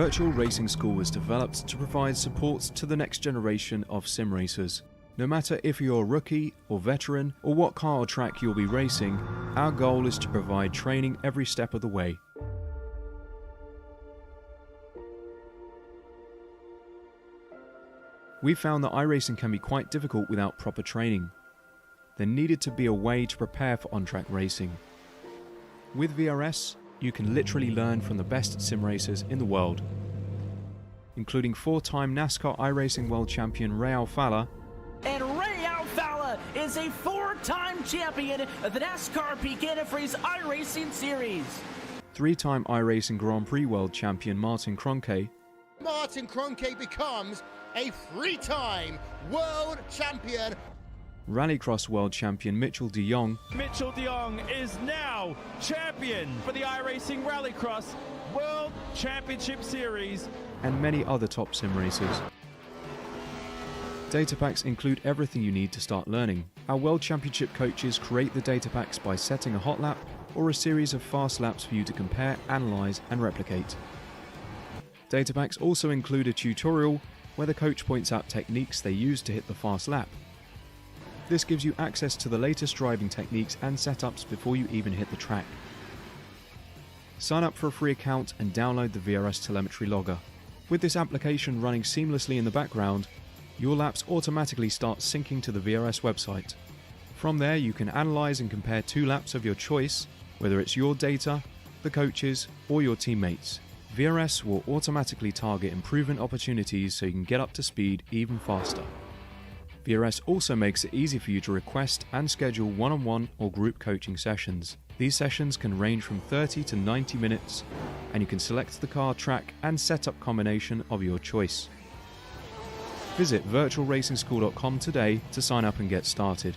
Virtual Racing School was developed to provide support to the next generation of sim racers. No matter if you're a rookie or veteran or what car or track you'll be racing, our goal is to provide training every step of the way. We found that iRacing can be quite difficult without proper training. There needed to be a way to prepare for on-track racing. With VRS, you can literally learn from the best sim racers in the world, including 4-time NASCAR iRacing World Champion Ray Alfala. And Ray Alfala is a 4-time champion of the NASCAR Pekin Freeze iRacing Series. 3-time iRacing Grand Prix World Champion Martin Kroenke. Martin Kroenke becomes a 3-time world champion. Rallycross World Champion Mitchell de Jong. Mitchell de Jong is now champion for the iRacing Rallycross World Championship Series. And many other top sim racers. Data packs include everything you need to start learning. Our World Championship coaches create the data packs by setting a hot lap or a series of fast laps for you to compare, analyze, and replicate. Data packs also include a tutorial where the coach points out techniques they use to hit the fast lap. This gives you access to the latest driving techniques and setups before you even hit the track. Sign up for a free account and download the VRS telemetry logger. With this application running seamlessly in the background, your laps automatically start syncing to the VRS website. From there you can analyze and compare 2 laps of your choice, whether it's your data, the coaches, or your teammates. VRS will automatically target improvement opportunities so you can get up to speed even faster. VRS also makes it easy for you to request and schedule one-on-one or group coaching sessions. These sessions can range from 30 to 90 minutes, and you can select the car, track, and setup combination of your choice. Visit virtualracingschool.com today to sign up and get started.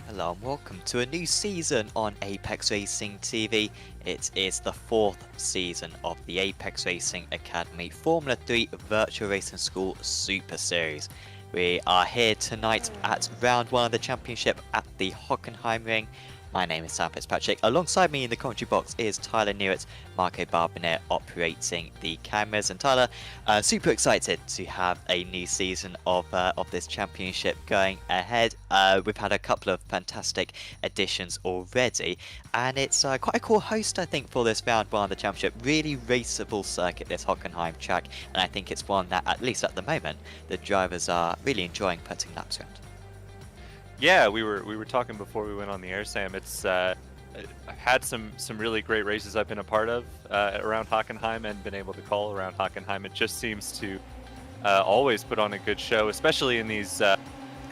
Hello and welcome to a new season on Apex Racing TV. It is the 4th season of the Apex Racing Academy Formula 3 Virtual Racing School Super Series. We are here tonight at round 1 of the championship at the Hockenheim ring. My name is Sam Fitzpatrick. Alongside me in the commentary box is Tyler Newett, Marco Barbinet operating the cameras. And Tyler, super excited to have a new season of this championship going ahead. We've had a couple of fantastic additions already, and it's quite a cool host, I think, for this round 1 of the championship. Really raceable circuit, this Hockenheim track, and I think it's one that, at least at the moment, the drivers are really enjoying putting laps around. Yeah, we were talking before we went on the air, Sam. It's I've had some really great races I've been a part of around Hockenheim and been able to call around Hockenheim. It just seems to always put on a good show, especially in these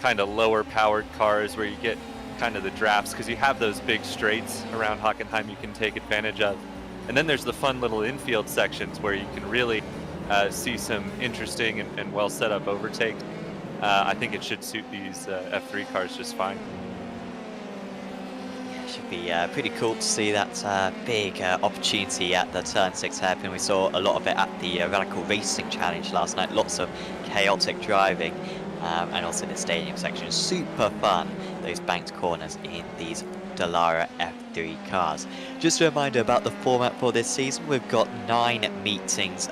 kind of lower powered cars where you get kind of the drafts, because you have those big straights around Hockenheim you can take advantage of. And then there's the fun little infield sections where you can really see some interesting and well set up overtakes. I think it should suit these F3 cars just fine. Yeah, it should be pretty cool to see that big opportunity at the Turn 6 hairpin. We saw a lot of it at the Radical Racing Challenge last night. Lots of chaotic driving, and also the stadium section. Super fun, those banked corners in these Dallara F3 cars. Just a reminder about the format for this season. We've got 8 meetings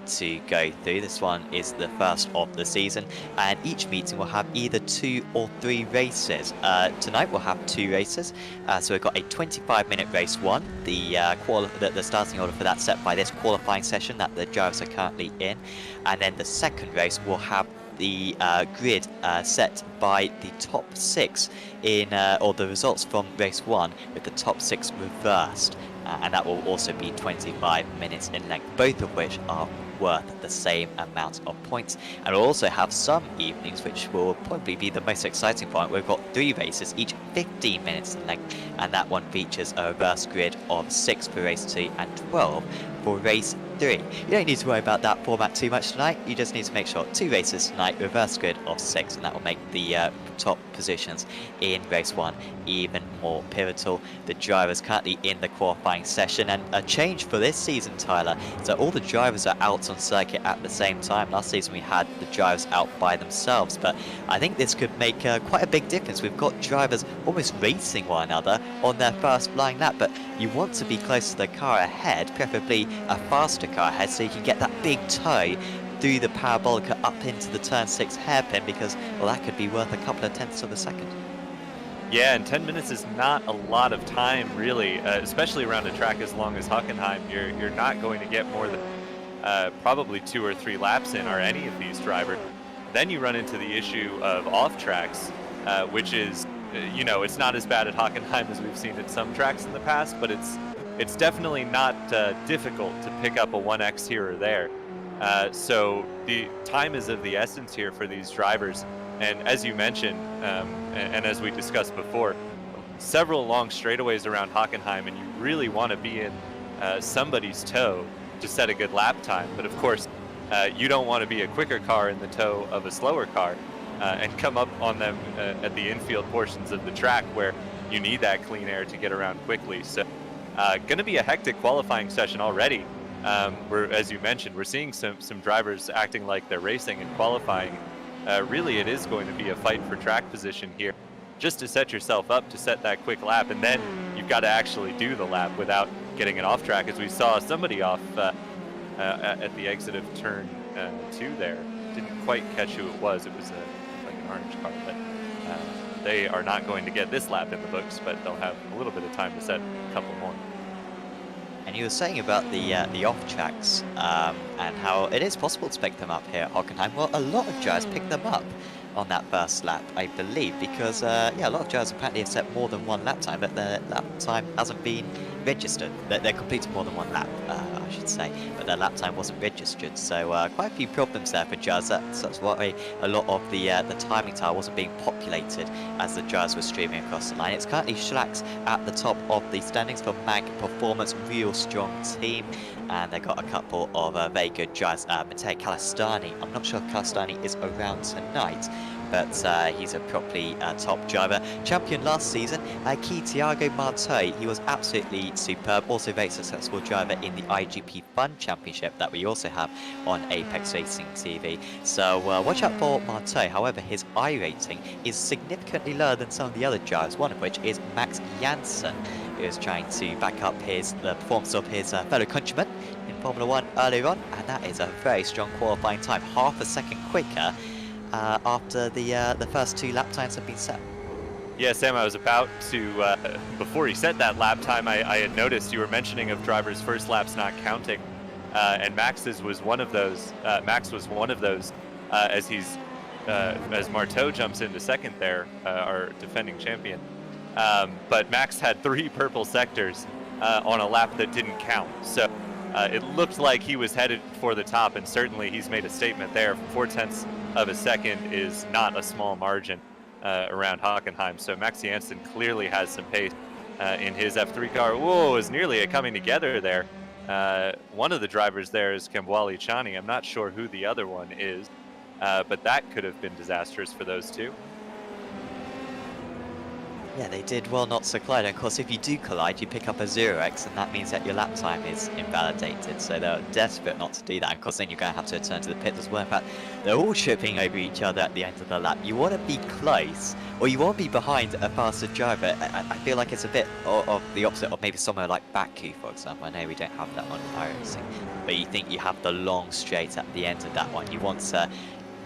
to go through. This one is the first of the season, and each meeting will have either 2 or 3 races. Tonight we'll have 2 races, so we've got a 25-minute race 1, the starting order for that set by this qualifying session that the drivers are currently in, and then the second race will have the grid set by the top 6 in, or the results from race 1 with the top 6 reversed. And that will also be 25 minutes in length, both of which are worth the same amount of points. And we'll also have some evenings which will probably be the most exciting part. We've got 3 races, each 15 minutes in length, and that one features a reverse grid of 6 for race 2 and 12 for race 3. You don't need to worry about that format too much tonight. You just need to make sure 2 races tonight, reverse grid of 6, and that will make the top positions in race 1 even more pivotal. The drivers currently in the qualifying session, and a change for this season, Tyler, so all the drivers are out on circuit at the same time. Last season we had the drivers out by themselves, but I think this could make quite a big difference. We've got drivers almost racing one another on their first flying lap, but you want to be close to the car ahead, preferably a faster car ahead, so you can get that big toe through the parabolica up into the turn 6 hairpin, because, well, that could be worth a couple of tenths of a second. Yeah, and 10 minutes is not a lot of time, really, especially around a track as long as Hockenheim. You're not going to get more than probably 2 or 3 laps in, or any of these drivers. Then you run into the issue of off tracks, which is, you know, it's not as bad at Hockenheim as we've seen at some tracks in the past, but it's definitely not difficult to pick up a 1x here or there. So the time is of the essence here for these drivers. And as you mentioned, and as we discussed before, several long straightaways around Hockenheim, and you really want to be in somebody's toe to set a good lap time. But of course, you don't want to be a quicker car in the toe of a slower car and come up on them at the infield portions of the track where you need that clean air to get around quickly. So going to be a hectic qualifying session already. As you mentioned, we're seeing some drivers acting like they're racing and qualifying. Really, it is going to be a fight for track position here, just to set yourself up to set that quick lap, and then you've got to actually do the lap without getting it off track, as we saw somebody off at the exit of turn 2 there. Didn't quite catch who it was. It was like an orange car, but they are not going to get this lap in the books, but they'll have a little bit of time to set a couple more. And you were saying about the off tracks and how it is possible to pick them up here at Hockenheim. Well, a lot of drivers pick them up on that first lap, I believe, because yeah, a lot of drivers apparently have set more than 1 lap time, but their lap time hasn't been registered. They're completed more than 1 lap, I should say, but their lap time wasn't registered. So quite a few problems there for drivers. That's why a lot of the timing tower wasn't being populated as the drivers were streaming across the line. It's currently Schlax at the top of the standings for Mag Performance, real strong team, and they've got a couple of very good drivers. Matej Kalastani, I'm not sure if Kalastani is around tonight, but he's a properly top driver. Champion last season, Thiago Martoi, he was absolutely superb, also very successful driver in the IGP Fun Championship that we also have on Apex Racing TV. So watch out for Martoi. However, his I rating is significantly lower than some of the other drivers, one of which is Max Janssen, who is trying to back up the performance of his fellow countryman in Formula 1 earlier on, and that is a very strong qualifying time, half a second quicker after the first 2 lap times have been set. Yeah, Sam, I was about to, before he set that lap time, I had noticed you were mentioning of drivers' first laps not counting, and Max's was one of those. Max was one of those, as Marteau jumps into second there, our defending champion. But Max had 3 purple sectors on a lap that didn't count, so it looked like he was headed for the top, and certainly he's made a statement there. 0.4 of a second is not a small margin around Hockenheim, so Max Janssen clearly has some pace in his F3 car. Whoa, is nearly a coming together there. One of the drivers there is Kembwali Chani. I'm not sure who the other one is, but that could have been disastrous for those two. Yeah, they did well not to collide. And of course, if you do collide, you pick up a 0x, and that means that your lap time is invalidated. So they're desperate not to do that. And of course, then you're going to have to return to the pit as well. In fact, they're all tripping over each other at the end of the lap. You want to be close, or you want to be behind a faster driver. I feel like it's a bit of the opposite of maybe somewhere like Baku, for example. I know we don't have that on iRacing, but you think you have the long straight at the end of that one. You want to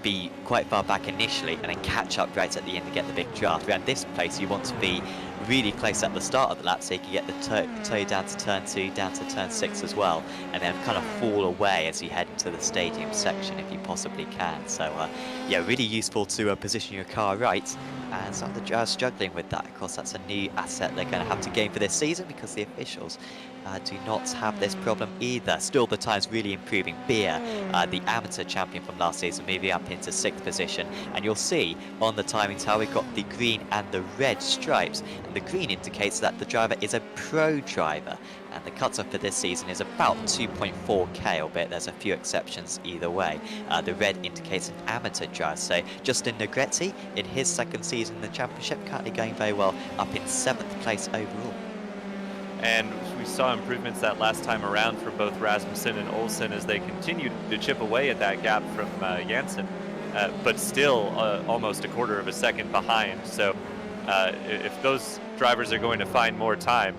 be quite far back initially and then catch up right at the end to get the big draft. Around this place, you want to be really close at the start of the lap so you can get the toe down to turn 2, down to turn 6 as well, and then kind of fall away as you head into the stadium section if you possibly can. So yeah, really useful to position your car right, and some of the drivers struggling with that. Of course, that's a new asset they're going to have to gain for this season because the officials do not have this problem either. Still, the time's really improving. Beer, the amateur champion from last season, moving up into 6th position. And you'll see on the timings how we've got the green and the red stripes. And the green indicates that the driver is a pro driver. And the cutoff for this season is about 2.4k, albeit there's a few exceptions either way. The red indicates an amateur driver. So Justin Negretti, in his 2nd season in the championship, currently going very well, up in 7th place overall. And we saw improvements that last time around from both Rasmussen and Olsen as they continued to chip away at that gap from Janssen, but still almost a quarter of a second behind. So if those drivers are going to find more time,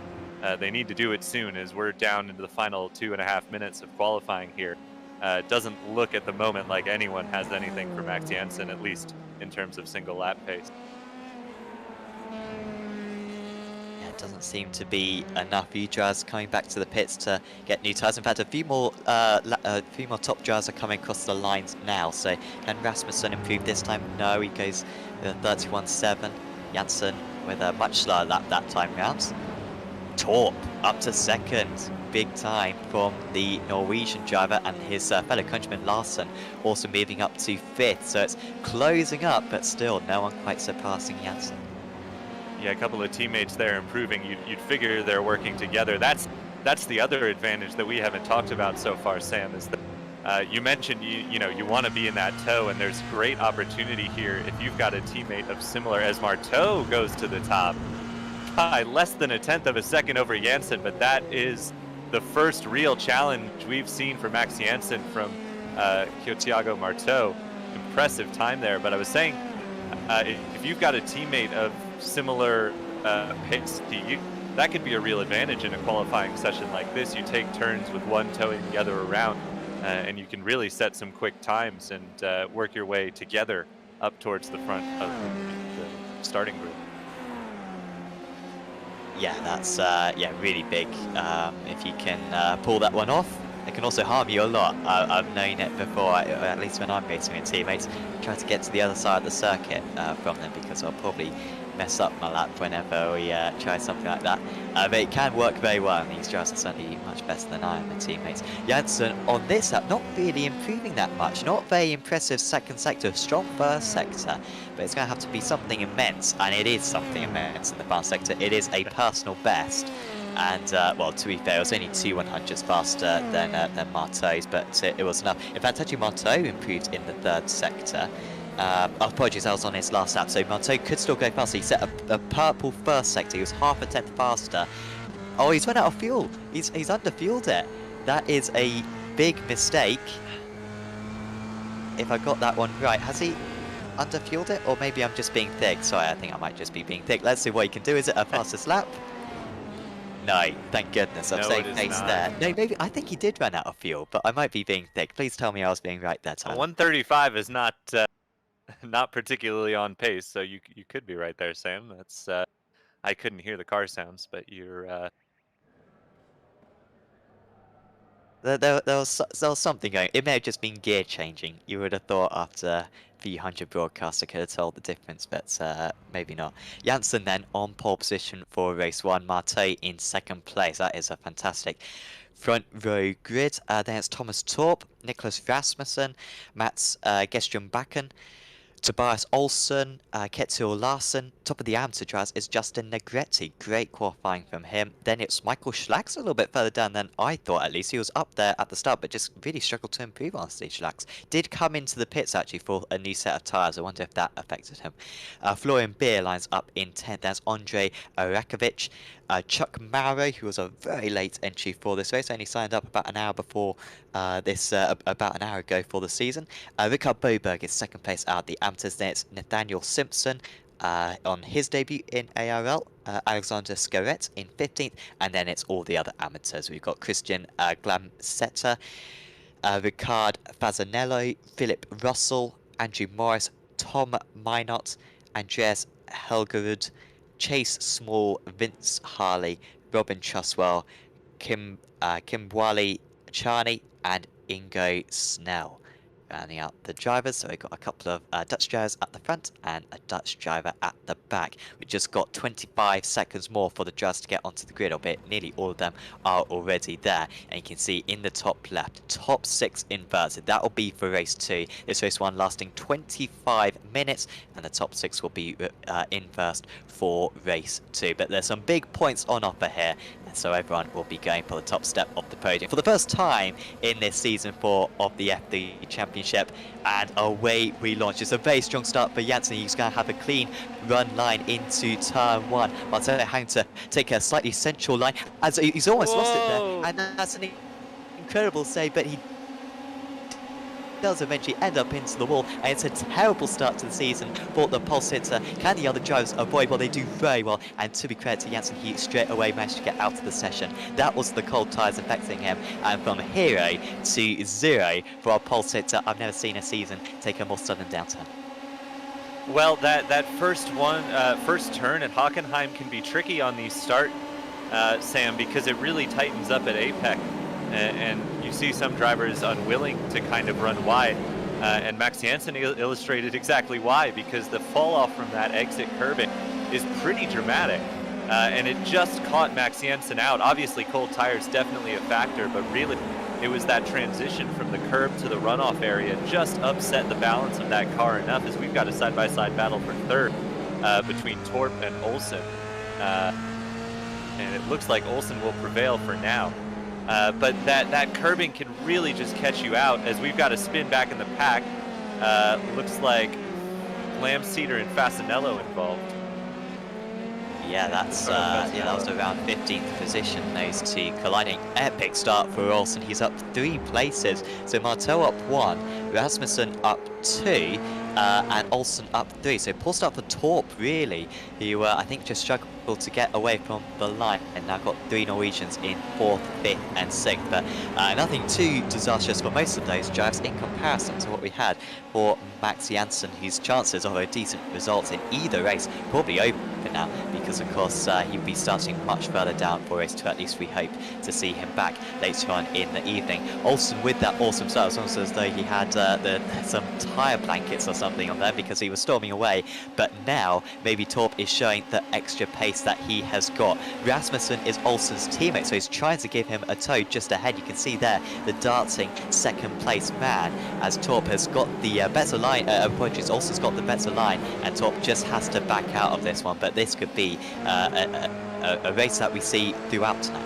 they need to do it soon, as we're down into the final 2.5 minutes of qualifying here. It doesn't look at the moment like anyone has anything for Max Janssen, at least in terms of single lap pace. Doesn't seem to be enough drivers coming back to the pits to get new tyres. In fact, a few more top drivers are coming across the lines now. So can Rasmussen improve this time? No, he goes 31.7. Janssen with a much slower lap that time round. Torp up to 2nd. Big time from the Norwegian driver, and his fellow countryman Larsen also moving up to 5th. So it's closing up, but still no one quite surpassing Janssen. Yeah, a couple of teammates there improving. You'd figure they're working together. That's the other advantage that we haven't talked about so far, Sam, is that you mentioned you want to be in that tow, and there's great opportunity here if you've got a teammate of similar as Marteau goes to the top by less than 1/10 of a second over Janssen, but that is the first real challenge we've seen for Max Janssen from Thiago Marteau. Impressive time there, but I was saying if you've got a teammate of similar pace to you, that could be a real advantage in a qualifying session like this. You take turns with one towing the other around, and you can really set some quick times and work your way together up towards the front of the starting group. Yeah, that's really big. If you can pull that one off, it can also harm you a lot. I've known it before, at least when I'm racing with teammates, try to get to the other side of the circuit from them, because I'll probably mess up my lap whenever we try something like that. But it can work very well, and these drivers are certainly much better than I am, the teammates. Janssen on this lap, not really improving that much. Not very impressive 2nd sector, strong 1st sector, but it's going to have to be something immense, and it is something immense in the 1st sector. It is a personal best. And, well, to be fair, it was only 2 100s faster than Marteau's, but it was enough. In fact, actually, Marteau improved in the 3rd sector. Apologies, I was on his last lap, so Marteau could still go faster. He set a purple 1st sector. He was half a 10th faster. Oh, he's run out of fuel. He's underfueled it. That is a big mistake. If I got that one right, has he underfueled it? Or maybe I'm just being thick. Sorry, I think I might just be being thick. Let's see what he can do. Is it a fastest lap? No, thank goodness. I've saved pace there. No, maybe I think he did run out of fuel, but I might be being thick. Please tell me I was being right that time. 135 is not particularly on pace, so you could be right there, Sam. That's I couldn't hear the car sounds, but you're. There was something going. It may have just been gear changing. You would have thought after the 100 broadcast I could have told the difference, but maybe not. Janssen then on pole position for race 1. Marteau in 2nd place. That is a fantastic front row grid. Then it's Thomas Torp, Nicholas Rasmussen, Mats Gestrøm-Bakken, Tobias Olsen, Ketil Larsen. Top of the amateur drivers is Justin Negretti. Great qualifying from him. Then it's Michael Schlacks a little bit further down than I thought, at least. He was up there at the start, but just really struggled to improve on stage. Schlacks did come into the pits, actually, for a new set of tyres. I wonder if that affected him. Florian Beer lines up in 10th. There's Andrei Orakovic. Chuck Mauro, who was a very late entry for this race, only signed up about an hour before about an hour ago for the season. Richard Boberg is 2nd place out the amateurs. Then it's Nathaniel Simpson on his debut in ARL, Alexander Scaret in 15th, and then it's all the other amateurs. We've got Christian Glamsetter, Ricard Fasanello, Philip Russell, Andrew Morris, Tom Minot, Andreas Helgerud, Chase Small, Vince Harley, Robin Truswell, Kimbwali Charney, and Ingo Snell. Rounding out the drivers, so we've got a couple of Dutch drivers at the front and a Dutch driver at the back. We just got 25 seconds more for the drivers to get onto the grid, albeit nearly all of them are already there. And you can see in the top left, top 6 inverted. That will be for race 2. This race 1 lasting 25 minutes, and the top 6 will be in first for race 2. But there's some big points on offer here, and so everyone will be going for the top step of the podium for the first time in this season 4 of the F3 Championship. And away we launch. It's a very strong start for Janssen. He's going to have a clean run line into turn 1. Martello having to take a slightly central line, as he's almost lost it there, and that's an incredible save, but he does eventually end up into the wall, and it's a terrible start to the season for the pulse hitter. Can the other drivers avoid? Well, they do very well, and to be credit to Janssen, he straight away managed to get out of the session. That was the cold tyres affecting him, and from hero to 0 for our pulse hitter. I've never seen a season take a more sudden downturn. Well, that first turn at Hockenheim can be tricky on the start, Sam, because it really tightens up at apex. And you see some drivers unwilling to kind of run wide, and Max Janssen illustrated exactly why, because the fall off from that exit curbing is pretty dramatic, and it just caught Max Janssen out. Obviously cold tires definitely a factor, but really it was that transition from the curb to the runoff area just upset the balance of that car enough, as we've got a side-by-side battle for third between Torp and Olsen, and it looks like Olsen will prevail for now. But that curbing can really just catch you out, as we've got a spin back in the pack. Looks like Lamseeder and Fasanello involved. Yeah, that was around 15th position, those two colliding. Epic start for Olsen. He's up 3 places. So Martel up 1, Rasmussen up 2, and Olsen up 3. So poor start for Torp, really, who I think just struggled to get away from the line, and now got 3 Norwegians in 4th, 5th and 6th, but nothing too disastrous for most of those drives in comparison to what we had for Max Janssen, whose chances of a decent result in either race probably over now, because of course he'll be starting much further down for race 2. At least we hope to see him back later on in the evening. Olsen with that awesome start, it's almost as though he had some tyre blankets or something on there, because he was storming away, but now maybe Torp is showing the extra pace that he has got. Rasmussen is Olsen's teammate, so he's trying to give him a tow just ahead. You can see there the darting second place man, as Torp has got the better line. Apologies, Olsen's got the better line, and Torp just has to back out of this one, but this could be a race that we see throughout tonight.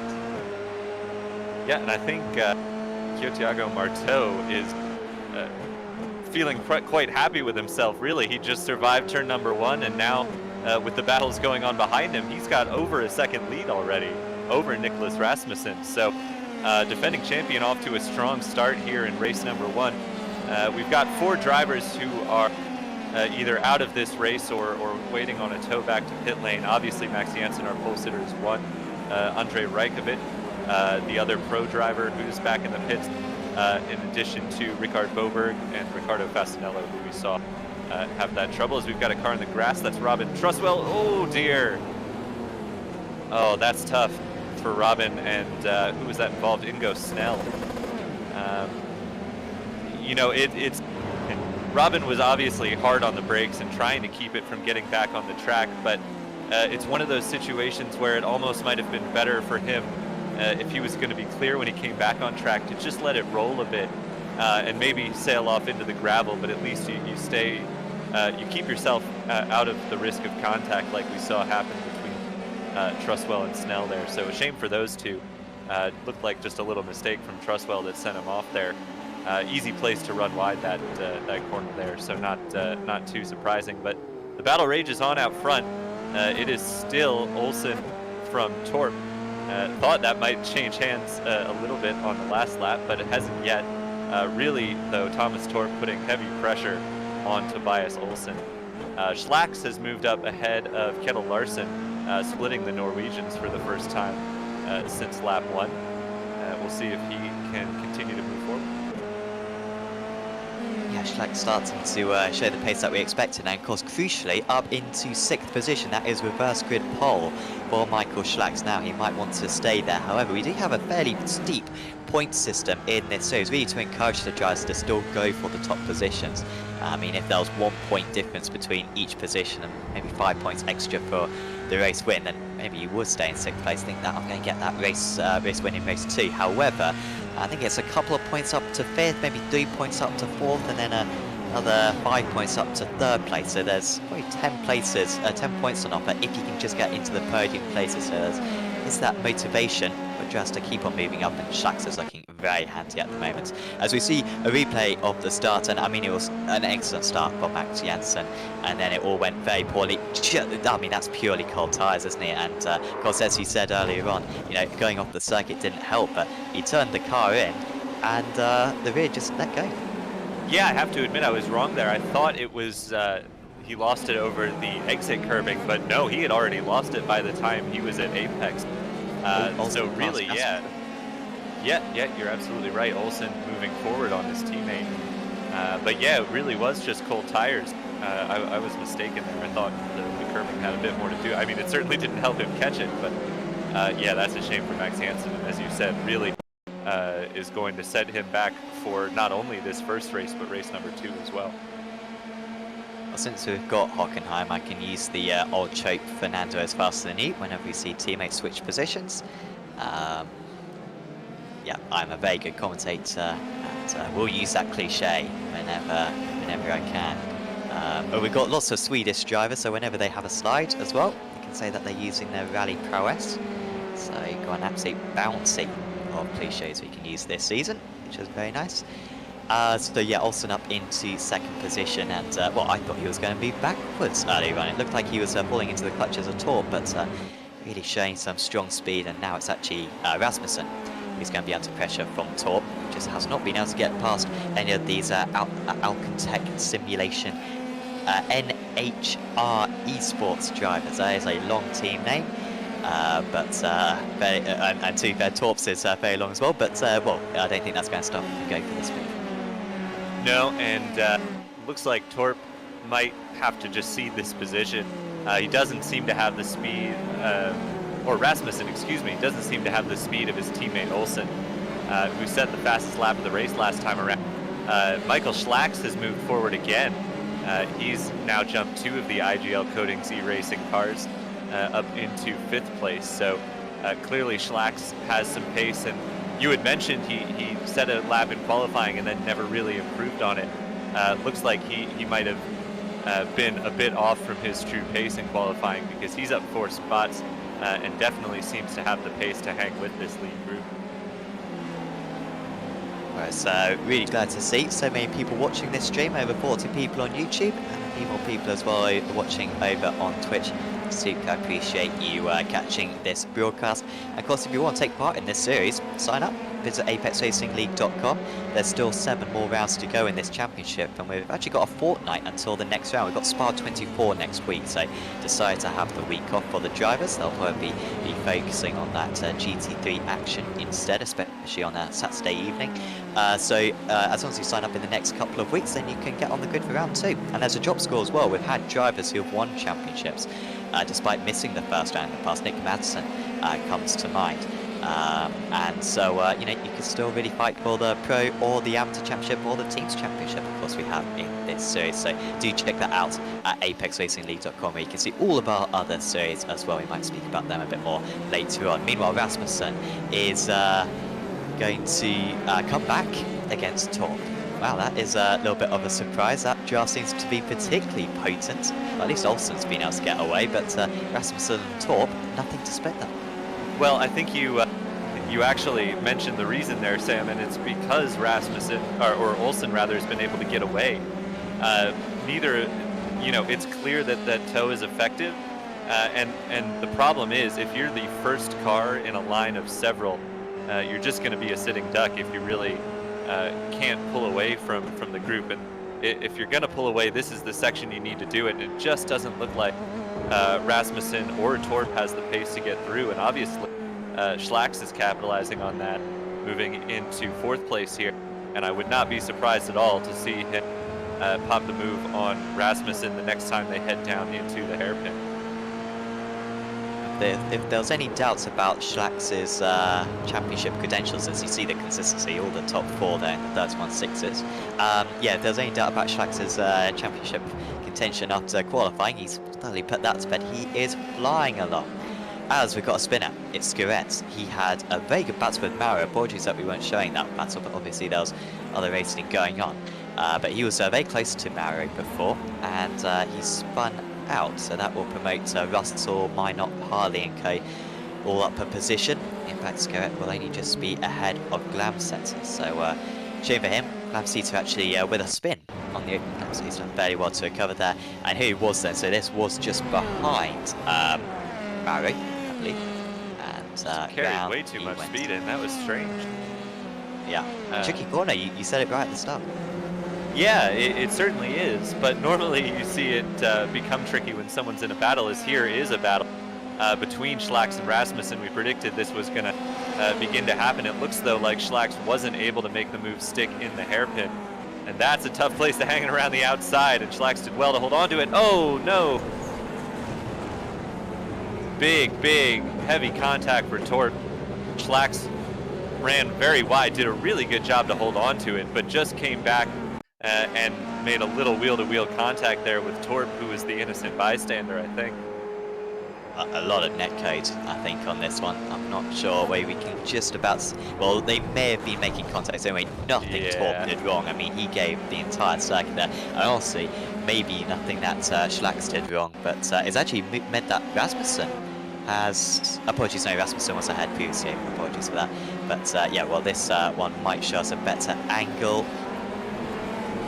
Yeah, and I think Kyotiago Marteau is feeling quite happy with himself, really. He just survived turn number 1, and now with the battles going on behind him, he's got over a second lead already over Nicholas Rasmussen. So defending champion off to a strong start here in race number 1. We've got 4 drivers who are either out of this race or waiting on a tow back to pit lane. Obviously Max Janssen, our pole sitter, is 1. Andrei Rajkovic, the other pro driver who's back in the pits, in addition to Ricard Boberg and Ricardo Fasanello, who we saw have that trouble. As we've got a car in the grass, that's Robin Truswell. Oh dear. Oh, that's tough for Robin, and who was that involved? Ingo Snell. You know, Robin was obviously hard on the brakes and trying to keep it from getting back on the track, but it's one of those situations where it almost might have been better for him if he was going to be clear when he came back on track to just let it roll a bit and maybe sail off into the gravel, but at least you stay, you keep yourself out of the risk of contact like we saw happen between Truswell and Snell there. So a shame for those two. Looked like just a little mistake from Truswell that sent him off there. Easy place to run wide that corner there, so not too surprising. But the battle rages on out front. It is still Olsen from Torp. Thought that might change hands a little bit on the last lap, but it hasn't yet. Really, though, Thomas Torp putting heavy pressure on Tobias Olsen. Schlax has moved up ahead of Kettle Larsen, splitting the Norwegians for the first time since lap 1. We'll see if he can continue to move forward. Yeah, Schlack starting to show the pace that we expected, and of course crucially up into 6th position. That is reverse grid pole for Michael Schlacks. Now he might want to stay there, however we do have a fairly steep point system in this series, really to encourage the drivers to still go for the top positions. I mean, if there was 1 point difference between each position and maybe 5 points extra for the race win, then maybe you would stay in 6th place. I think that I'm going to get that race win in race 2. However, I think it's a couple of points up to 5th, maybe 3 points up to 4th, and then another 5 points up to 3rd place. So there's probably 10 places, 10 points on offer if you can just get into the podium places. So there's that motivation for just to keep on moving up, and Schlacks is looking very handy at the moment. As we see a replay of the start, and I mean it was an excellent start from Max Jansen, and then it all went very poorly. I mean that's purely cold tyres, isn't it? And of course, as you said earlier on, you know, going off the circuit didn't help, but he turned the car in, and the rear just let go. Yeah, I have to admit I was wrong there. I thought it was he lost it over the exit curbing, but no, he had already lost it by the time he was at apex. So really, yeah, you're absolutely right. Olsen moving forward on his teammate, but yeah, it really was just cold tires. I was mistaken there. I thought the curbing had a bit more to do. I mean, it certainly didn't help him catch it, but yeah, that's a shame for Max Jansen. And as you said, really is going to set him back for not only this first race, but race number 2 as well. Well, since we've got Hockenheim, I can use the old trope Fernando is faster than you whenever we see teammates switch positions. Yeah, I'm a very good commentator, and we'll use that cliche whenever I can. But we've got lots of Swedish drivers, so whenever they have a slide as well, you can say that they're using their rally prowess. So you've got an absolute bounty of cliches we can use this season, which is very nice. So yeah, Olsen up into 2nd position, and well, I thought he was going to be backwards earlier on. It looked like he was falling into the clutches at all, but really showing some strong speed, and now it's actually Rasmussen who's going to be under pressure from Torp. Just has not been able to get past any of these Alcantech simulation NHR Esports drivers. That is a long team name. But very, and to be fair, Torps is very long as well, but well, I don't think that's going to stop him from going for the speed. No, and looks like Torp might have to just cede this position. He doesn't seem to have the speed, or Rasmussen, excuse me, doesn't seem to have the speed of his teammate Olsen, who set the fastest lap of the race last time around. Michael Schlacks has moved forward again. He's now jumped 2 of the IGL Coatings iRacing cars up into 5th place. So clearly Schlacks has some pace, and you had mentioned he set a lap in qualifying and then never really improved on it. Looks like he might have been a bit off from his true pace in qualifying, because he's up 4 spots and definitely seems to have the pace to hang with this lead group. So really glad to see so many people watching this stream, over 40 people on YouTube and a few more people as well watching over on Twitch. Super appreciate you catching this broadcast. And of course, if you want to take part in this series, sign up, visit apexracingleague.com. There's still 7 more rounds to go in this championship, and we've actually got a fortnight until the next round. We've got Spa 24 next week, so decided to have the week off for the drivers. They'll probably be focusing on that GT3 action instead, especially on a Saturday evening. So as long as you sign up in the next couple of weeks, then you can get on the grid for round 2. And there's a drop score as well. We've had drivers who have won championships despite missing the first round in the past. Nick Madsen comes to mind. And so, you know, you can still really fight for the Pro or the Amateur Championship or the Teams Championship, of course, we have in this series. So do check that out at apexracingleague.com, where you can see all of our other series as well. We might speak about them a bit more later on. Meanwhile, Rasmussen is going to come back against Torp. Wow, that is a little bit of a surprise. That draft seems to be particularly potent. Well, at least Olsen's been able to get away, but Rasmussen and Torp, nothing to split them. Well, I think you actually mentioned the reason there, Sam, and it's because Rasmussen, or Olsen rather, has been able to get away. Neither, you know, it's clear that that tow is effective, and the problem is, if you're the first car in a line of several, you're just going to be a sitting duck if you really can't pull away from the group. And if you're going to pull away, this is the section you need to do it. And it just doesn't look like Rasmussen or Torp has the pace to get through. And obviously, Schlacks is capitalizing on that, moving into 4th place here. And I would not be surprised at all to see him pop the move on Rasmussen the next time they head down into the hairpin. If there was any doubts about Schlax's championship credentials, as you see the consistency, all the top 4 there in the 31.6s. Yeah, if there was any doubt about Schlax's championship contention after qualifying, he's thoroughly put that to bed. He is flying along. As we've got a spinner, it's Skurets. He had a very good battle with Mario. Apologies that we weren't showing that battle, but obviously there was other racing going on. But he was very close to Mario before, and he spun out, so that will promote Russell, Minot, Harley and Co. all up a position. In fact, Skurret will only just be ahead of Glamsetter, so shame for him. Glamsetter actually with a spin on the open lap, so he's done very well to recover there. And here he was then, so this was just behind Mario, I believe. And Carried way too much speed in, that was strange. Yeah, tricky corner, you said it right at the start. Yeah, it certainly is, but normally you see it become tricky when someone's in a battle, as here is a battle between Schlax and Rasmussen. We predicted this was going to begin to happen. It looks though like Schlax wasn't able to make the move stick in the hairpin, and that's a tough place to hang it around the outside, and Schlax did well to hold on to it. Oh no! Big, heavy contact for Torp. Schlax ran very wide, did a really good job to hold on to it, but just came back and made a little wheel-to-wheel contact there with Torp, who was the innocent bystander, I think. A lot of netcode, I think, on this one. I'm not sure where we can just about... Well, they may have been making contact anyway. Nothing Torp did wrong. I mean, he gave the entire circuit there. And honestly, maybe nothing that Schlax did wrong, but it's actually meant that Rasmussen has... Apologies, no, Rasmussen was ahead previously. Apologies for that. But yeah, well, this one might show us a better angle.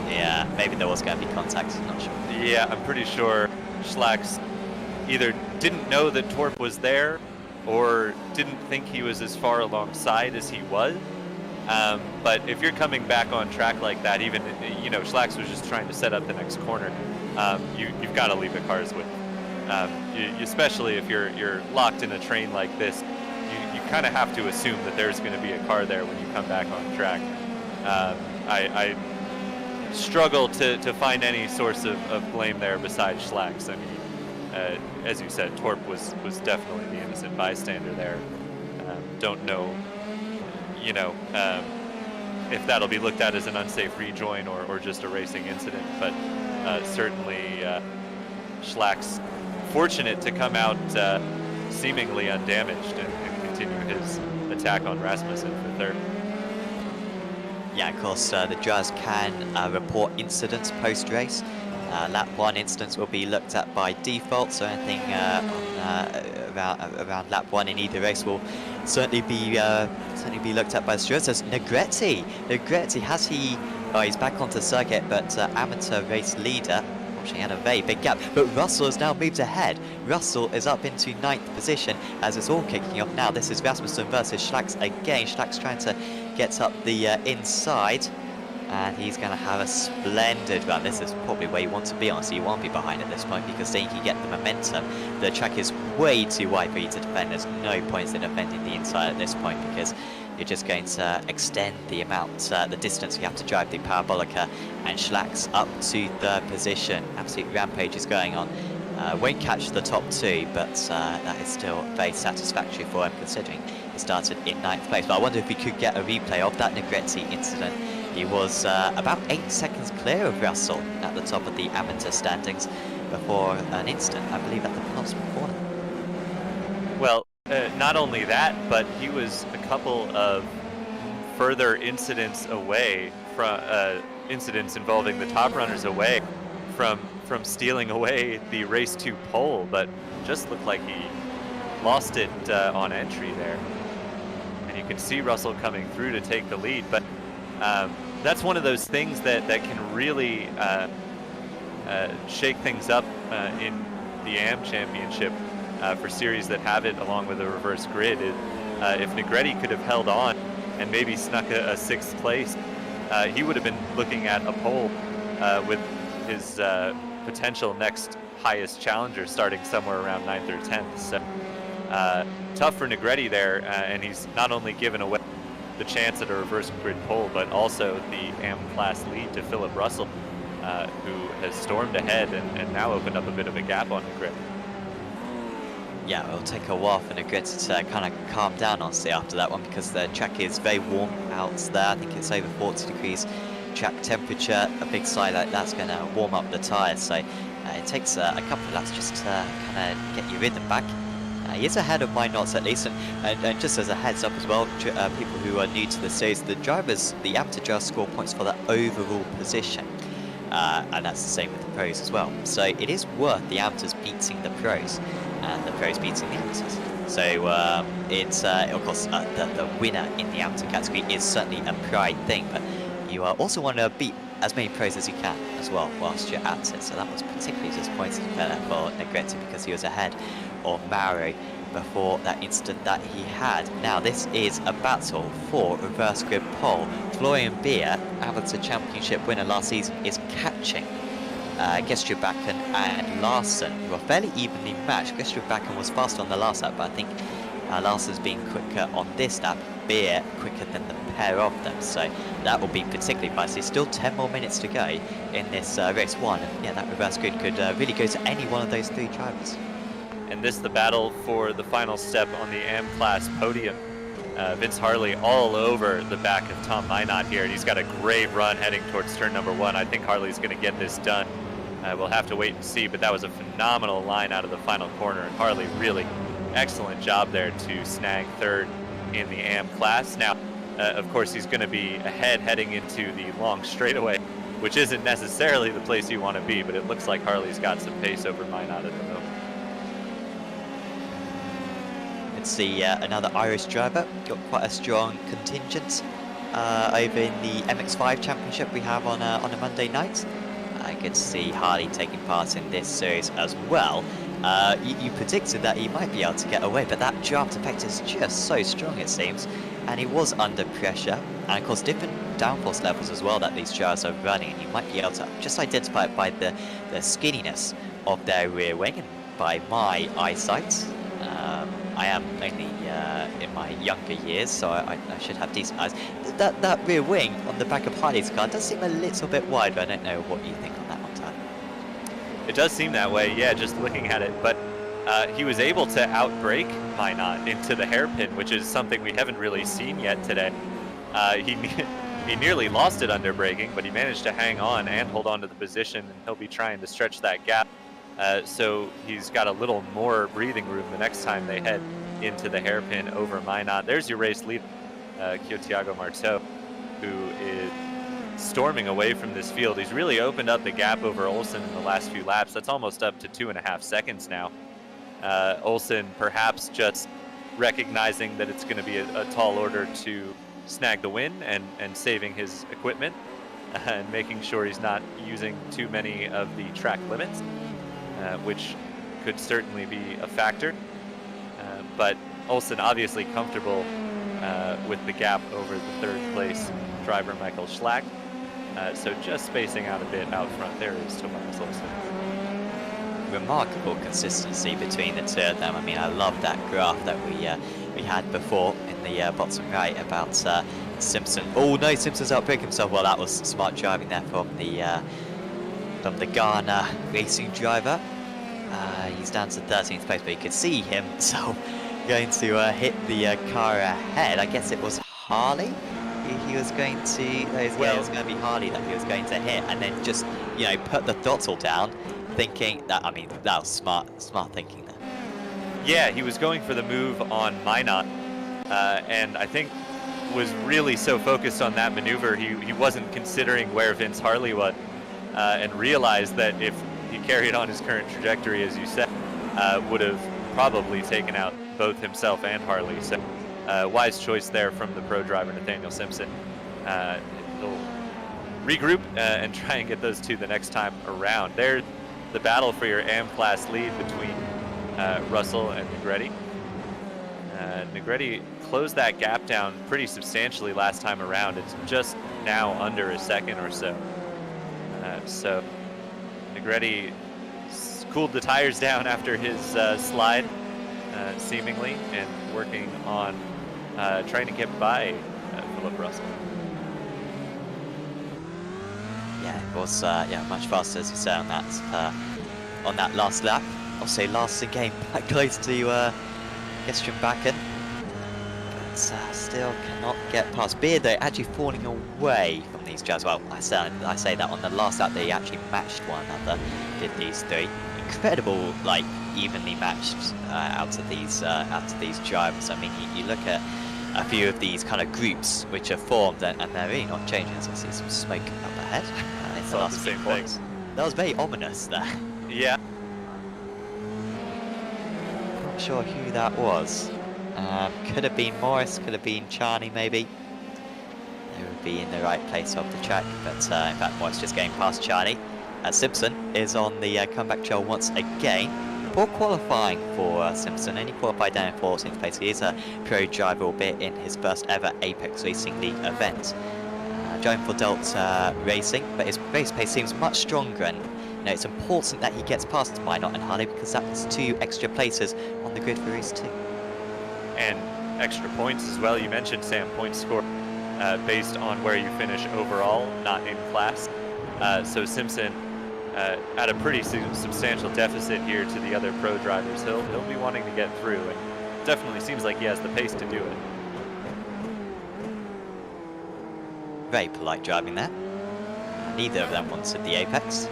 Yeah, maybe there was going to be contact, I'm not sure. Yeah, I'm pretty sure Schlax either didn't know that Torp was there or didn't think he was as far alongside as he was. But if you're coming back on track like that, even, you know, Schlax was just trying to set up the next corner, you've got to leave the cars with. Especially if you're locked in a train like this, you kind of have to assume that there's going to be a car there when you come back on track. I struggle to find any source of blame there besides Schlax. I mean, as you said, Torp was definitely the innocent bystander there. Don't know, you know, if that'll be looked at as an unsafe rejoin or just a racing incident, but certainly Schlax fortunate to come out seemingly undamaged and continue his attack on Rasmussen for third. Yeah, of course, the drivers can report incidents post-race. Lap 1 incidents will be looked at by default, so anything around lap 1 in either race will certainly be looked at by the drivers. There's Negretti, has he... Oh, he's back onto the circuit, but amateur race leader, actually had a very big gap, but Russell has now moved ahead. Russell is up into 9th position as it's all kicking off now. This is Rasmussen versus Schlax again. Schlax trying to get up the inside, and he's going to have a splendid run. This is probably where you want to be, honestly. You won't be behind at this point because then you can get the momentum. The track is way too wide for you to defend. There's no points in defending the inside at this point because you're just going to extend the amount, the distance you have to drive the Parabolica, and Schlax up to 3rd position. Absolute rampage is going on. Won't catch the top 2, but that is still very satisfactory for him considering he started in 9th place. But I wonder if we could get a replay of that Negretti incident. He was about 8 seconds clear of Russell at the top of the amateur standings before an incident, I believe, at the penultimate corner. Well, not only that, but he was a couple of further incidents away from incidents involving the top runners away from stealing away the race 2 pole, but just looked like he lost it on entry there. And you can see Russell coming through to take the lead, but that's one of those things that can really shake things up in the AM Championship for series that have it along with a reverse grid. If Negretti could have held on and maybe snuck a 6th place, he would have been looking at a pole with his potential next highest challenger starting somewhere around 9th or 10th. So tough for Negretti there, and he's not only given away the chance at a reverse grid pole, but also the AM class lead to Philip Russell. who has stormed ahead and now opened up a bit of a gap on Negretti. Yeah, it'll take a while for Negretti to kind of calm down, honestly, after that one, because the track is very warm out there. I think it's over 40 degrees track temperature. A big slide like that's going to warm up the tyres, so it takes a couple of laps just to kind of get your rhythm back. He is ahead of Minots at least, and just as a heads up as well, people who are new to the series, the amateur drivers score points for their overall position. And that's the same with the pros as well. So it is worth the amateurs beating the pros and the pros beating the amateurs. So it's of course the winner in the amateur category is certainly a pride thing, but you also want to beat as many pros as you can as well whilst you're at it. So that was particularly disappointing for Negretti because he was ahead of Mauro before that incident that he had. Now this is a battle for reverse grid pole. Florian Beer, amateur championship winner last season, is catching Gestrubakken and Larsen, who are fairly evenly matched. Gestrubakken was faster on the last lap, but I think Larsen's being quicker on this lap. Beer quicker than the pair of them, so that will be particularly feisty. Still 10 more minutes to go in this race one, and yeah, that reverse grid could really go to any one of those three drivers. And this is the battle for the final step on the AM class podium. Vince Harley all over the back of Tom Minot here, and he's got a great run heading towards turn number one. I think Harley's going to get this done. We'll have to wait and see, but that was a phenomenal line out of the final corner, and Harley really excellent job there to snag third in the AM class. Now, of course, he's going to be ahead heading into the long straightaway, which isn't necessarily the place you want to be, but it looks like Harley's got some pace over Minot at the moment. Let's see, another Irish driver, got quite a strong contingent over in the MX5 Championship we have on a Monday night. Good to see Harley taking part in this series as well. You predicted that he might be able to get away, but that draft effect is just so strong, it seems, and he was under pressure, and of course different downforce levels as well that these drivers are running, and you might be able to just identify it by the skinniness of their rear wing, and by my eyesight. I am only in my younger years, so I should have decent eyes. That rear wing on the back of Harley's car does seem a little bit wide, but I don't know what you think on that one, Tyler. It does seem that way, yeah, just looking at it, but he was able to outbrake Minot into the hairpin, which is something we haven't really seen yet today. He nearly lost it under braking, but he managed to hang on and hold on to the position, and he'll be trying to stretch that gap. So he's got a little more breathing room the next time they head into the hairpin over Minot. There's your race leader, Thiago Marteau, who is storming away from this field. He's really opened up the gap over Olsen in the last few laps. That's almost up to 2.5 seconds now. Olsen perhaps just recognizing that it's going to be a tall order to snag the win and saving his equipment and making sure he's not using too many of the track limits, which could certainly be a factor. But Olsen obviously comfortable with the gap over the third place driver Michael Schlack. So just spacing out a bit out front there is Tobias Olsen. Remarkable consistency between the two of them. I mean, I love that graph that we had before in the bottom right about Simpson. Oh no, Simpson's outbreak himself. Well, that was smart driving there from the Ghana racing driver. He's down to 13th place, but you could see himself going to hit the car ahead. I guess it was Harley. He was going to. It was going to be Harley that he was going to hit, and then just put the throttle down, thinking that. I mean, that was smart thinking there. Yeah, he was going for the move on Minot, and I think was really so focused on that maneuver he wasn't considering where Vince Harley was, and realized that if he carried on his current trajectory, as you said, would have probably taken out both himself and Harley. So wise choice there from the pro driver Nathaniel Simpson. He'll regroup and try and get those two the next time around. There's the battle for your AM class lead between Russell and Negretti. Negretti closed that gap down pretty substantially last time around. It's just now under a second or so. So Negretti cooled the tires down after his slide, seemingly, and working on trying to get by Philip Russell. Yeah, it was much faster, as you say, on that last lap. Also, last in game, quite close to Gestrin Bakken. But still cannot get past. Beard, though, actually falling away from these drivers. Well, I say that on the last lap, they actually matched one another, did these three. Incredible, like, evenly matched out of these drivers. I mean, you look at a few of these kind of groups which are formed, and they're really not changing. As I see some smoke up ahead. It's the last few points. That was very ominous there. Yeah. Not sure who that was. Could have been Morris, could have been Charney maybe. They would be in the right place of the track, but in fact Morris just getting past Charney. Simpson is on the comeback trail once again. Poor qualifying for Simpson, only qualified down in 14th place. He is a pro driver, albeit in his first ever Apex Racing League event. Driving for Delta Racing, but his race pace seems much stronger, and you know, it's important that he gets past Minot and Harley because that was 2 extra places on the grid for race 2. And extra points as well. You mentioned, Sam, point score based on where you finish overall, not in class. So Simpson at a pretty substantial deficit here to the other pro drivers. He'll be wanting to get through, and definitely seems like he has the pace to do it. Very polite driving there. Neither of them wanted the apex.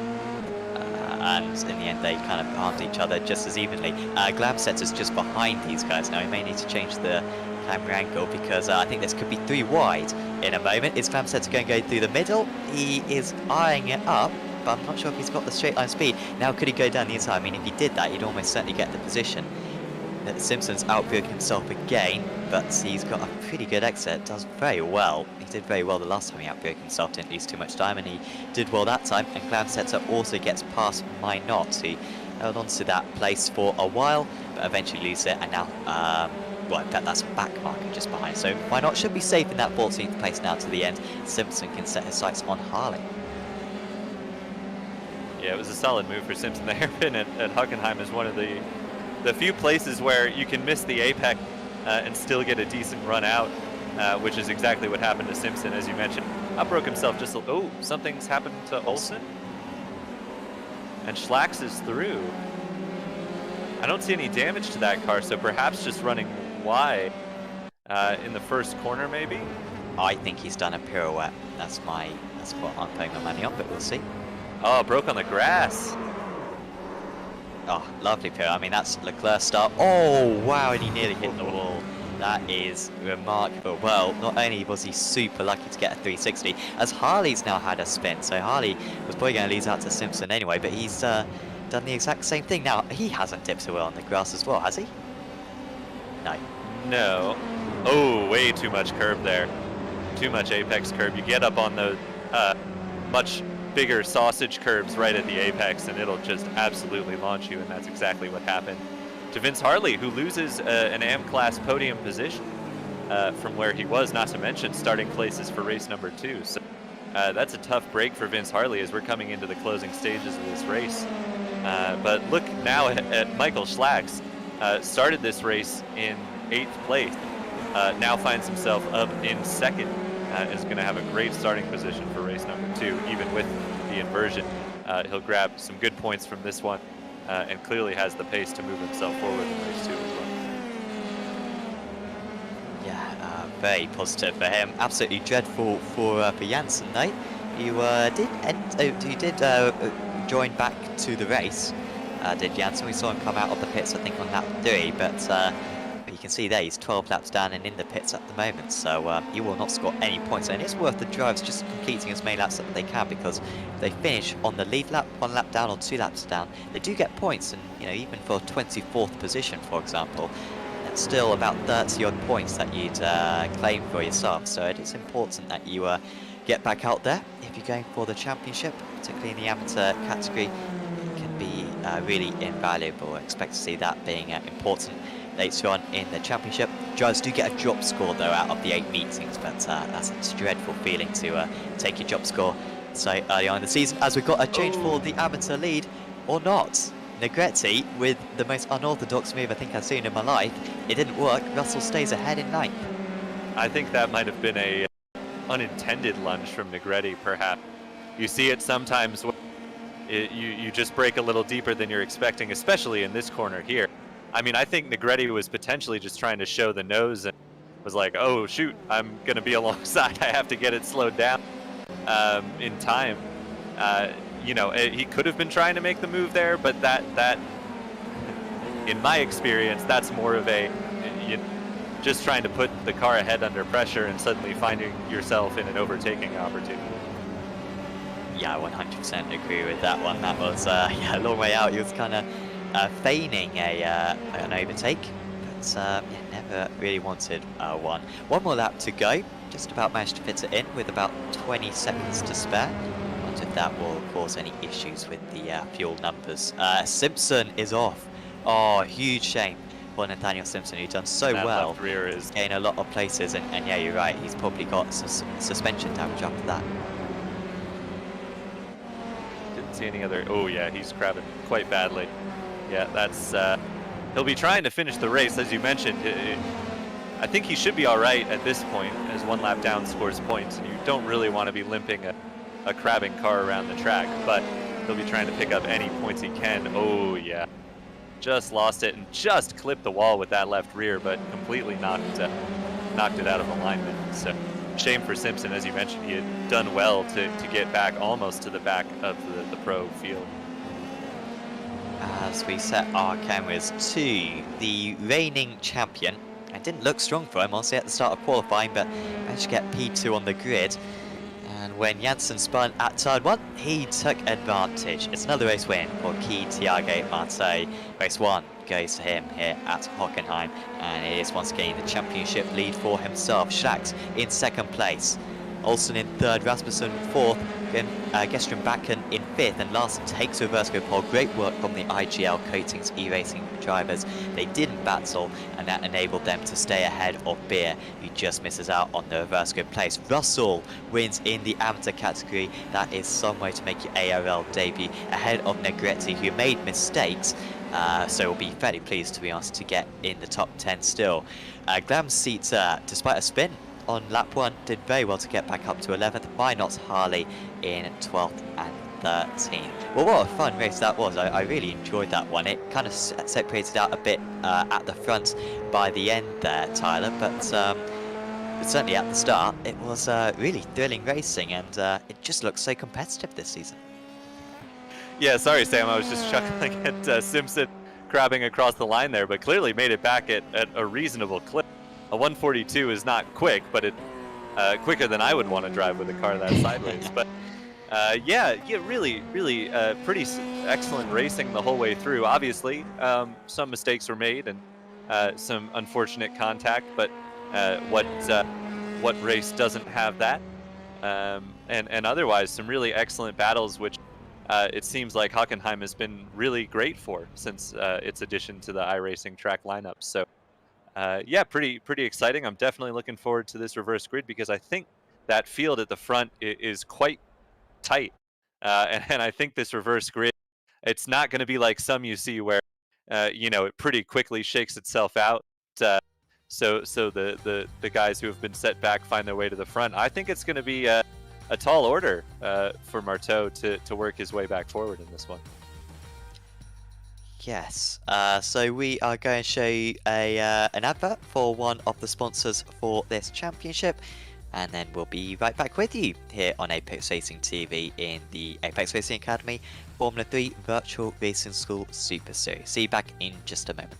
And in the end they kind of armed each other just as evenly. Glamsetter's just behind these guys now. He may need to change the camera angle because I think this could be 3 wide in a moment. Is Glamsetter going to go through the middle? He is eyeing it up, but I'm not sure if he's got the straight line speed. Now, could he go down the inside? I mean, if he did that, he'd almost certainly get the position. Simpson's outbreak himself again, but he's got a pretty good exit. Does very well. He did very well the last time he outbreak himself, didn't lose too much time, and he did well that time. And Glamsetter also gets past Minot, who held on to that place for a while, but eventually loses it, and now, well, in fact, that's a back marker just behind. So Minot should be safe in that 14th place now to the end. Simpson can set his sights on Harley. Yeah, it was a solid move for Simpson. The hairpin at Hockenheim is one of the few places where you can miss the apex and still get a decent run out, which is exactly what happened to Simpson, as you mentioned. Outbroke himself just a... Oh, something's happened to Olsen. And Schlax is through. I don't see any damage to that car, so perhaps just running wide in the first corner, maybe? I think he's done a pirouette. That's what I'm putting my money on, but we'll see. Oh, broke on the grass. Oh, lovely pirouette. I mean, that's Leclerc start. Oh, wow, and he nearly hit the wall. That is remarkable. Well, not only was he super lucky to get a 360, as Harley's now had a spin. So Harley was probably going to lose out to Simpson anyway, but he's done the exact same thing. Now, he hasn't dipped a wheel on the grass as well, has he? No. No. Oh, way too much curb there. Too much apex curb. You get up on the much bigger sausage curbs right at the apex, and it'll just absolutely launch you, and that's exactly what happened to Vince Harley, who loses an AM-class podium position from where he was, not to mention starting places for race number 2. So that's a tough break for Vince Harley as we're coming into the closing stages of this race. But look now at Michael Schlax. Started this race in 8th place, now finds himself up in 2nd, is going to have a great starting position for race number 2, even with the inversion. He'll grab some good points from this one, and clearly has the pace to move himself forward in race 2 as well. Yeah, very positive for him. Absolutely dreadful for Janssen, though. He did join back to the race, did Janssen. We saw him come out of the pits, I think, on lap 3, but you can see there he's 12 laps down and in the pits at the moment, so he will not score any points. And it's worth the drivers just completing as many laps that they can, because if they finish on the lead lap, 1 lap down or 2 laps down, they do get points. And you know, even for 24th position, for example, that's still about 30 odd points that you'd claim for yourself. So it is important that you get back out there if you're going for the championship, particularly in the amateur category. It can be really invaluable. I expect to see that being important later on in the championship. Drivers do get a drop score though out of the 8 meetings, but that's a dreadful feeling to take your drop score so early on in the season, as we've got a change for the amateur lead, or not. Negretti with the most unorthodox move I think I've seen in my life. It didn't work. Russell stays ahead in 9th. I think that might have been a unintended lunge from Negretti, perhaps. You see it sometimes when you just break a little deeper than you're expecting, especially in this corner here. I mean, I think Negretti was potentially just trying to show the nose and was like, oh shoot, I'm gonna be alongside, I have to get it slowed down in time. You know, he could have been trying to make the move there, but that in my experience, that's more of a just trying to put the car ahead under pressure and suddenly finding yourself in an overtaking opportunity. Yeah, 100% agree with that one. That was yeah, a long way out. He was kind of feigning an overtake, but yeah, never really wanted one. One more lap to go. Just about managed to fit it in with about 20 seconds to spare. Wonder if that will cause any issues with the fuel numbers. Simpson is off. Oh, huge shame for Nathaniel Simpson, who's done so that well. Left rear is in a lot of places, and yeah, you're right. He's probably got some suspension damage after that. Didn't see any other. Oh yeah, he's crabbing quite badly. Yeah, that's. He'll be trying to finish the race, as you mentioned. I think he should be all right at this point, as one lap down scores points, and you don't really want to be limping a crabbing car around the track, but he'll be trying to pick up any points he can. Oh yeah, just lost it and just clipped the wall with that left rear, but completely knocked it out of alignment. So shame for Simpson, as you mentioned. He had done well to get back almost to the back of the pro field. As we set our cameras to the reigning champion, it didn't look strong for him, honestly, at the start of qualifying, but managed to get P2 on the grid. And when Janssen spun at turn 1, he took advantage. It's another race win for Key Thiago Marte. Race 1 goes to him here at Hockenheim, and it is once again the championship lead for himself. Schlax in second place, Olsen in third, Rasmussen fourth, Gestrom Bakken in fifth, and Larsen takes reverse grid pole. Great work from the IGL Coatings e-racing drivers. They didn't battle, and that enabled them to stay ahead of Beer, who just misses out on the reverse grid place. Russell wins in the amateur category. That is some way to make your ARL debut ahead of Negretti, who made mistakes. So we'll be fairly pleased, to be honest, to get in the top 10 still. Glam Seats, despite a spin on lap 1, did very well to get back up to 11th. Minot's Harley in 12th and 13th. Well, what a fun race that was. I really enjoyed that one. It kind of separated out a bit at the front by the end there, Tyler, but certainly at the start, it was really thrilling racing, and it just looks so competitive this season. Yeah, sorry, Sam. I was just chuckling at Simpson crabbing across the line there, but clearly made it back at a reasonable clip. A 142 is not quick, but it's quicker than I would want to drive with a car that sideways. But yeah, really pretty excellent racing the whole way through. Obviously, some mistakes were made and some unfortunate contact, but what race doesn't have that? And otherwise, some really excellent battles, which it seems like Hockenheim has been really great for since its addition to the iRacing track lineup. So yeah, pretty exciting. I'm definitely looking forward to this reverse grid, because I think that field at the front is quite tight. And I think this reverse grid, it's not going to be like some you see where, you know, it pretty quickly shakes itself out. So the guys who have been set back find their way to the front. I think it's going to be a tall order for Marteau to work his way back forward in this one. Yes, so we are going to show you an advert for one of the sponsors for this championship, and then we'll be right back with you here on Apex Racing TV in the Apex Racing Academy Formula 3 Virtual Racing School Super Series. See you back in just a moment.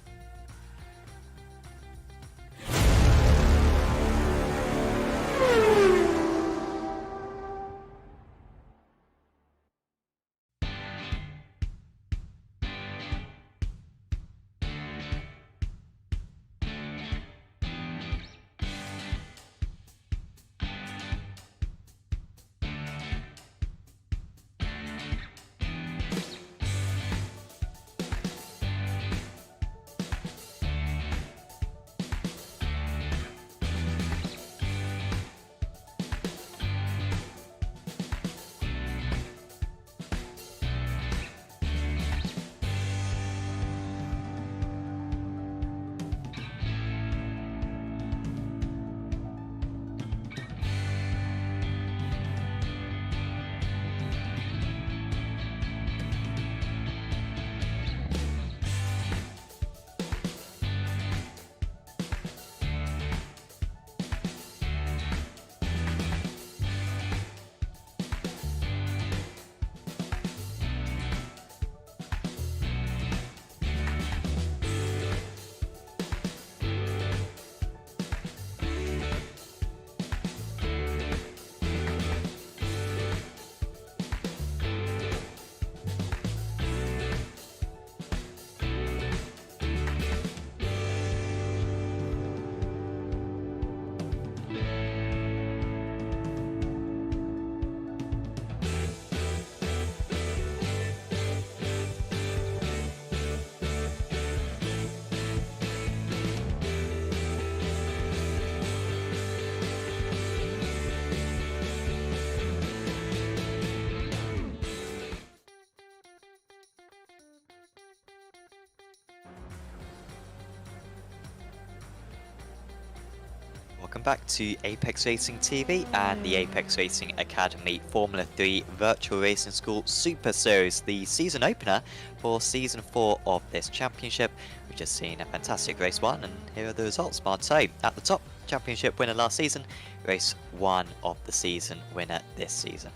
welcome back to Apex Racing TV and the Apex Racing Academy Formula 3 Virtual Racing School Super Series, the season opener for Season 4 of this championship. We've just seen a fantastic Race 1 and here are the results. Marteau at the top, championship winner last season, Race 1 of the season winner this season.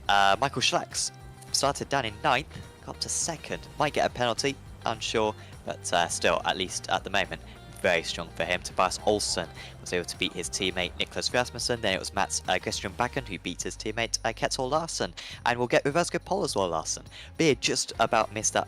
Michael Schlacks started down in 9th, got up to 2nd, might get a penalty, unsure, but still, at least at the moment, very strong for him. Tobias Olsen was able to beat his teammate Niklas Rasmussen. Then it was Mats Gestrøm-Bakken who beat his teammate Kjetil Larsen. And we'll get reverse good pole as well, Larsen. Beard just about missed out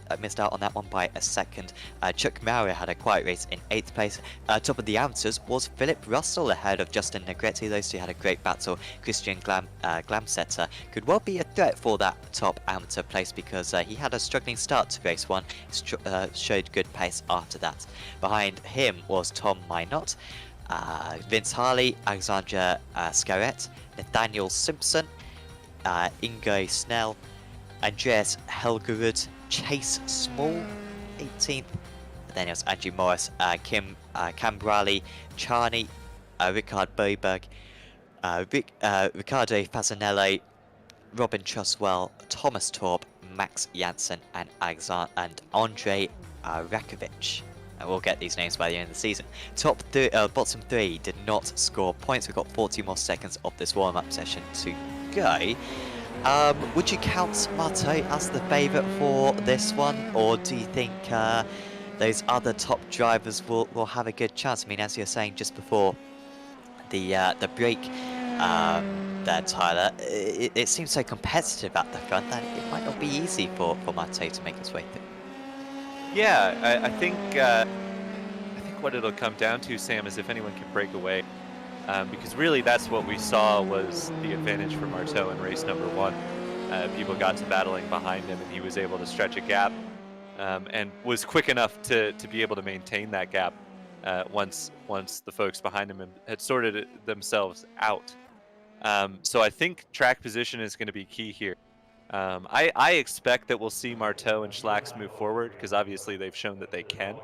on that one by a second. Chuck Maurer had a quiet race in 8th place. Top of the amateurs was Philip Russell ahead of Justin Negretti. Those two had a great battle. Christian Glamsetter could well be a threat for that top amateur place because he had a struggling start to race 1. Showed good pace after that. Behind him was Tom Minot, Vince Harley, Alexandra Scarrett, Nathaniel Simpson, Ingo Snell, Andreas Helgerud, Chase Small, 18th, then it was Andrew Morris, Cam Bradley, Charney, Richard Boberg, Riccardo Fasanello, Robin Truswell, Thomas Torp, Max Janssen, and Andre Rakovic. We'll get these names by the end of the season. Bottom 3 did not score points. We've got 40 more seconds of this warm-up session to go. Would you count Marteau as the favourite for this one, or do you think those other top drivers will have a good chance? I mean, as you're saying just before the break there, Tyler, it seems so competitive at the front that it might not be easy for Marteau to make his way through. Yeah, I think what it'll come down to, Sam, is if anyone can break away, because really that's what we saw was the advantage for Marteau in race number 1. People got to battling behind him, and he was able to stretch a gap, and was quick enough to be able to maintain that gap once the folks behind him had sorted themselves out. So I think track position is going to be key here. I expect that we'll see Marteau and Schlacks move forward because obviously they've shown that they can.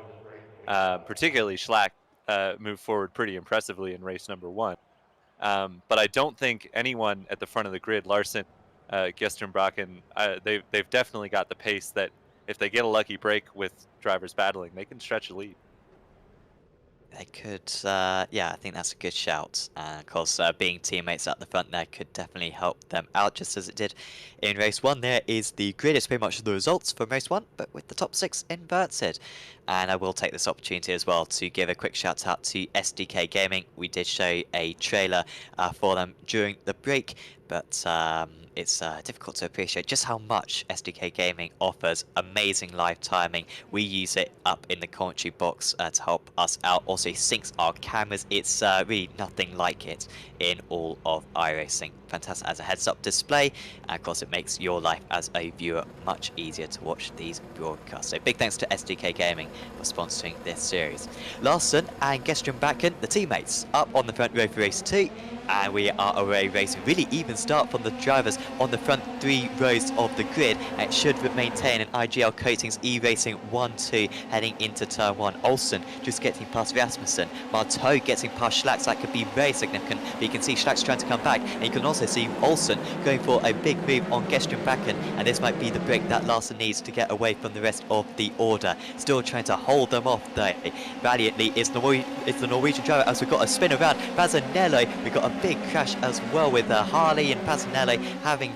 Particularly Schlack moved forward pretty impressively in race number 1. But I don't think anyone at the front of the grid, Larsen, Gestrøm-Bakken, they've definitely got the pace that if they get a lucky break with drivers battling, they can stretch a lead. They could, yeah, I think that's a good shout. Of course, being teammates at the front there could definitely help them out, just as it did in race 1. There is the grid. It's pretty much the results from race 1, but with the top 6 inverted. And I will take this opportunity as well to give a quick shout out to SDK Gaming. We did show a trailer for them during the break, but it's difficult to appreciate just how much SDK Gaming offers. Amazing live timing. We use it up in the commentary box to help us out. Also syncs our cameras. It's really nothing like it in all of iRacing. Fantastic as a heads-up display, and of course it makes your life as a viewer much easier to watch these broadcasts. So big thanks to SDK Gaming for sponsoring this series. Larsen and Gestrøm-Bakken, the teammates, up on the front row for race 2. And we are already racing really even start from the drivers on the front 3 rows of the grid. And it should maintain an IGL Coatings E-Racing 1-2 heading into turn 1. Olsen just getting past Rasmussen. Marteau getting past Schlacks. That could be very significant. But you can see Schlacks trying to come back. And you can also see Olsen going for a big move on Gestrøm-Bakken. And this might be the break that Larsen needs to get away from the rest of the order. Still trying to hold them off though. Valiantly is the Norwegian driver as we've got a spin around. Fasanello, we've got a big crash as well with Harley and Fasanello having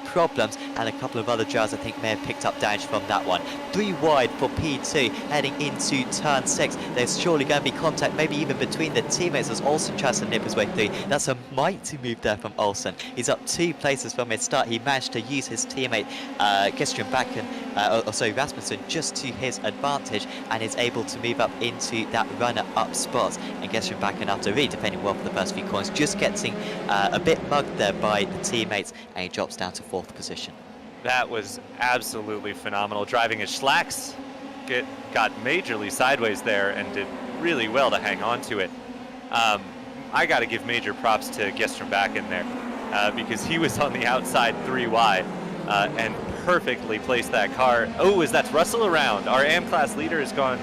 problems, and a couple of other drivers I think may have picked up damage from that one. 3 wide for P2 heading into turn 6. There's surely going to be contact, maybe even between the teammates, as Olsen tries to nip his way through. That's a mighty move there from Olsen. He's up 2 places from his start. He managed to use his teammate Gestrøm-Bakken, Rasmussen, just to his advantage, and is able to move up into that runner-up spot. And Gestrøm-Bakken, after really defending well for the first few corners, just getting a bit mugged there by the teammates, and he drops down to 4th position. That was absolutely phenomenal. Driving as Schlacks got majorly sideways there and did really well to hang on to it. I got to give major props to Gestrøm-Bakken there because he was on the outside 3 wide and perfectly placed that car. Oh, as that's Russell around. Our AM class leader has gone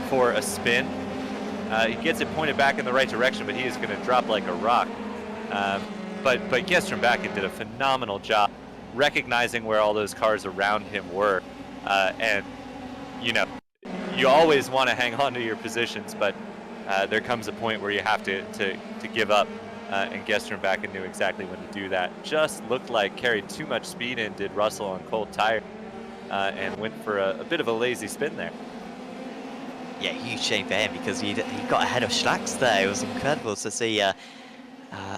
for a spin. He gets it pointed back in the right direction, but he is going to drop like a rock. But Gestrom Bakken did a phenomenal job recognizing where all those cars around him were. And, you know, you always want to hang on to your positions, but there comes a point where you have to give up. And Gestrom Bakken knew exactly when to do that. Just looked like carried too much speed in, did Russell on cold tire, and went for a bit of a lazy spin there. Yeah, huge shame for him because he got ahead of Schlax there. It was incredible to see an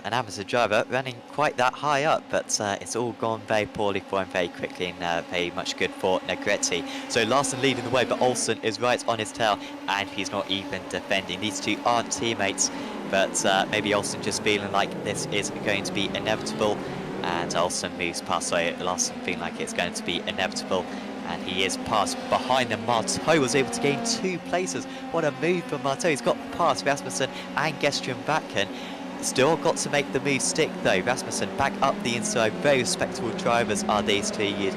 amateur driver running quite that high up, but it's all gone very poorly for him very quickly and very much good for Negretti. So Larson leading the way, but Olsen is right on his tail and he's not even defending. These two aren't teammates, but maybe Olsen just feeling like this is going to be inevitable, and Olsen moves past. So Larson feeling like it's going to be inevitable. And he is past behind them. Marteau was able to gain 2 places. What a move from Marteau. He's got past Rasmussen and Gestrom Bakken. Still got to make the move stick though. Rasmussen back up the inside. Very respectable drivers are these two. You'd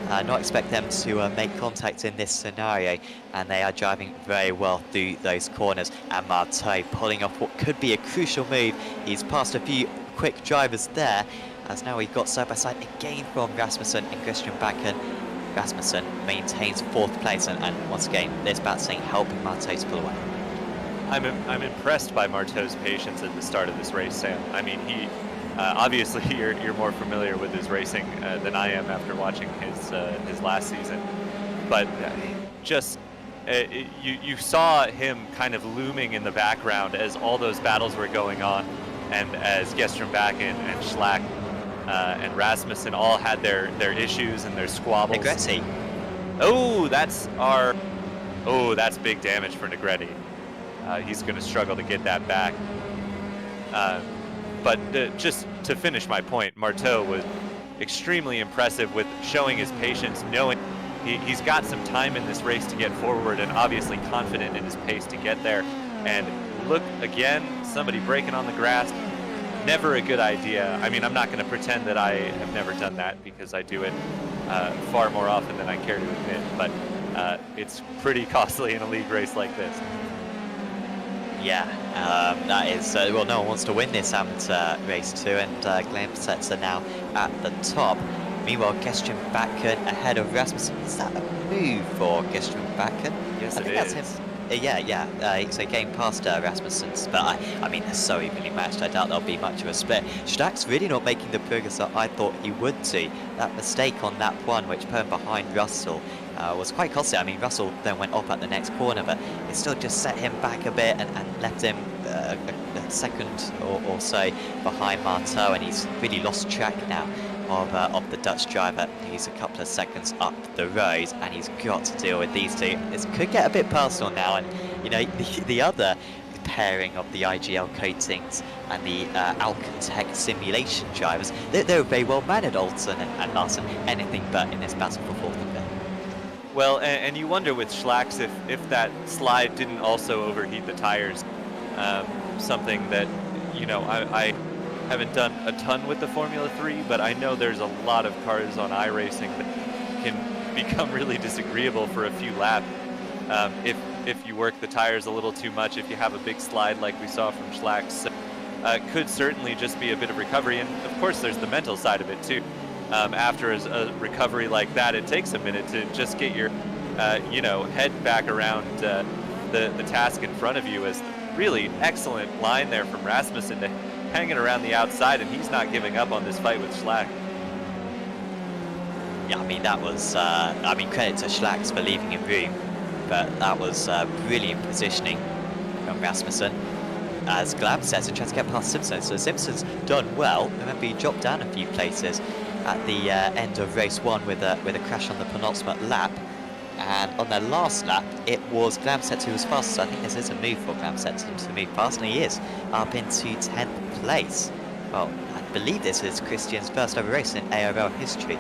not expect them to make contact in this scenario. And they are driving very well through those corners. And Marteau pulling off what could be a crucial move. He's passed a few quick drivers there, as now we've got side by side again from Rasmussen and Gestrom Bakken. Rasmussen maintains 4th place, and once again, this battling helping Marteau to pull away. I'm impressed by Marteau's patience at the start of this race, Sam. I mean, he obviously you're more familiar with his racing than I am after watching his last season, but just you saw him kind of looming in the background as all those battles were going on, and as Gestrom Bakken and Schlack and Rasmussen all had their issues and their squabbles. Negretti. That's big damage for Negretti. He's going to struggle to get that back. But just to finish my point, Marteau was extremely impressive with showing his patience, knowing he's got some time in this race to get forward, and obviously confident in his pace to get there. And look again, somebody breaking on the grass. Never a good idea. I mean, I'm not going to pretend that I have never done that, because I do it far more often than I care to admit, but it's pretty costly in a league race like this. Yeah, that is, well, no one wants to win this amateur race too, and Glamsets are now at the top. Meanwhile, Gestrom Bakken ahead of Rasmussen. Is that a move for Gestrom Bakken? Yes, I think that's him. So getting past Rasmussen's, but I mean, they're so evenly matched. I doubt there'll be much of a split. Schlack's really not making the progress that I thought he would do. That mistake on lap 1, which put him behind Russell, was quite costly. I mean, Russell then went off at the next corner, but it still just set him back a bit and left him a second or so behind Marteau, and he's really lost track now of the Dutch driver. He's a couple of seconds up the road, and he's got to deal with these two. This could get a bit personal now, and you know, the other pairing of the IGL coatings and the Alcantech simulation drivers, they were very well mannered, Olsen and Larson, anything but in this battle for 4th and 5th. Well, and you wonder with Schlack's if that slide didn't also overheat the tires. Something that, you know, I haven't done a ton with the Formula 3, but I know there's a lot of cars on iRacing that can become really disagreeable for a few laps. If you work the tires a little too much, if you have a big slide like we saw from Schlack's, could certainly just be a bit of recovery. And of course, there's the mental side of it too. After a recovery like that, it takes a minute to just get your, you know, head back around the task in front of you. As really excellent line there from Rasmussen to hanging around the outside, and he's not giving up on this fight with Schlack. Yeah, I mean, that was, I mean, credit to Schlack's for leaving him room, but that was brilliant positioning from Rasmussen as Glamsets are trying to get past Simpson. So Simpson's done well. Remember, he dropped down a few places at the end of race 1 with a crash on the penultimate lap. And on their last lap, it was Glamsets who was fastest. I think this is a move for Glamsets to move fast, and he is up into 10th place. Well, I believe this is Christian's first ever race in ARL history,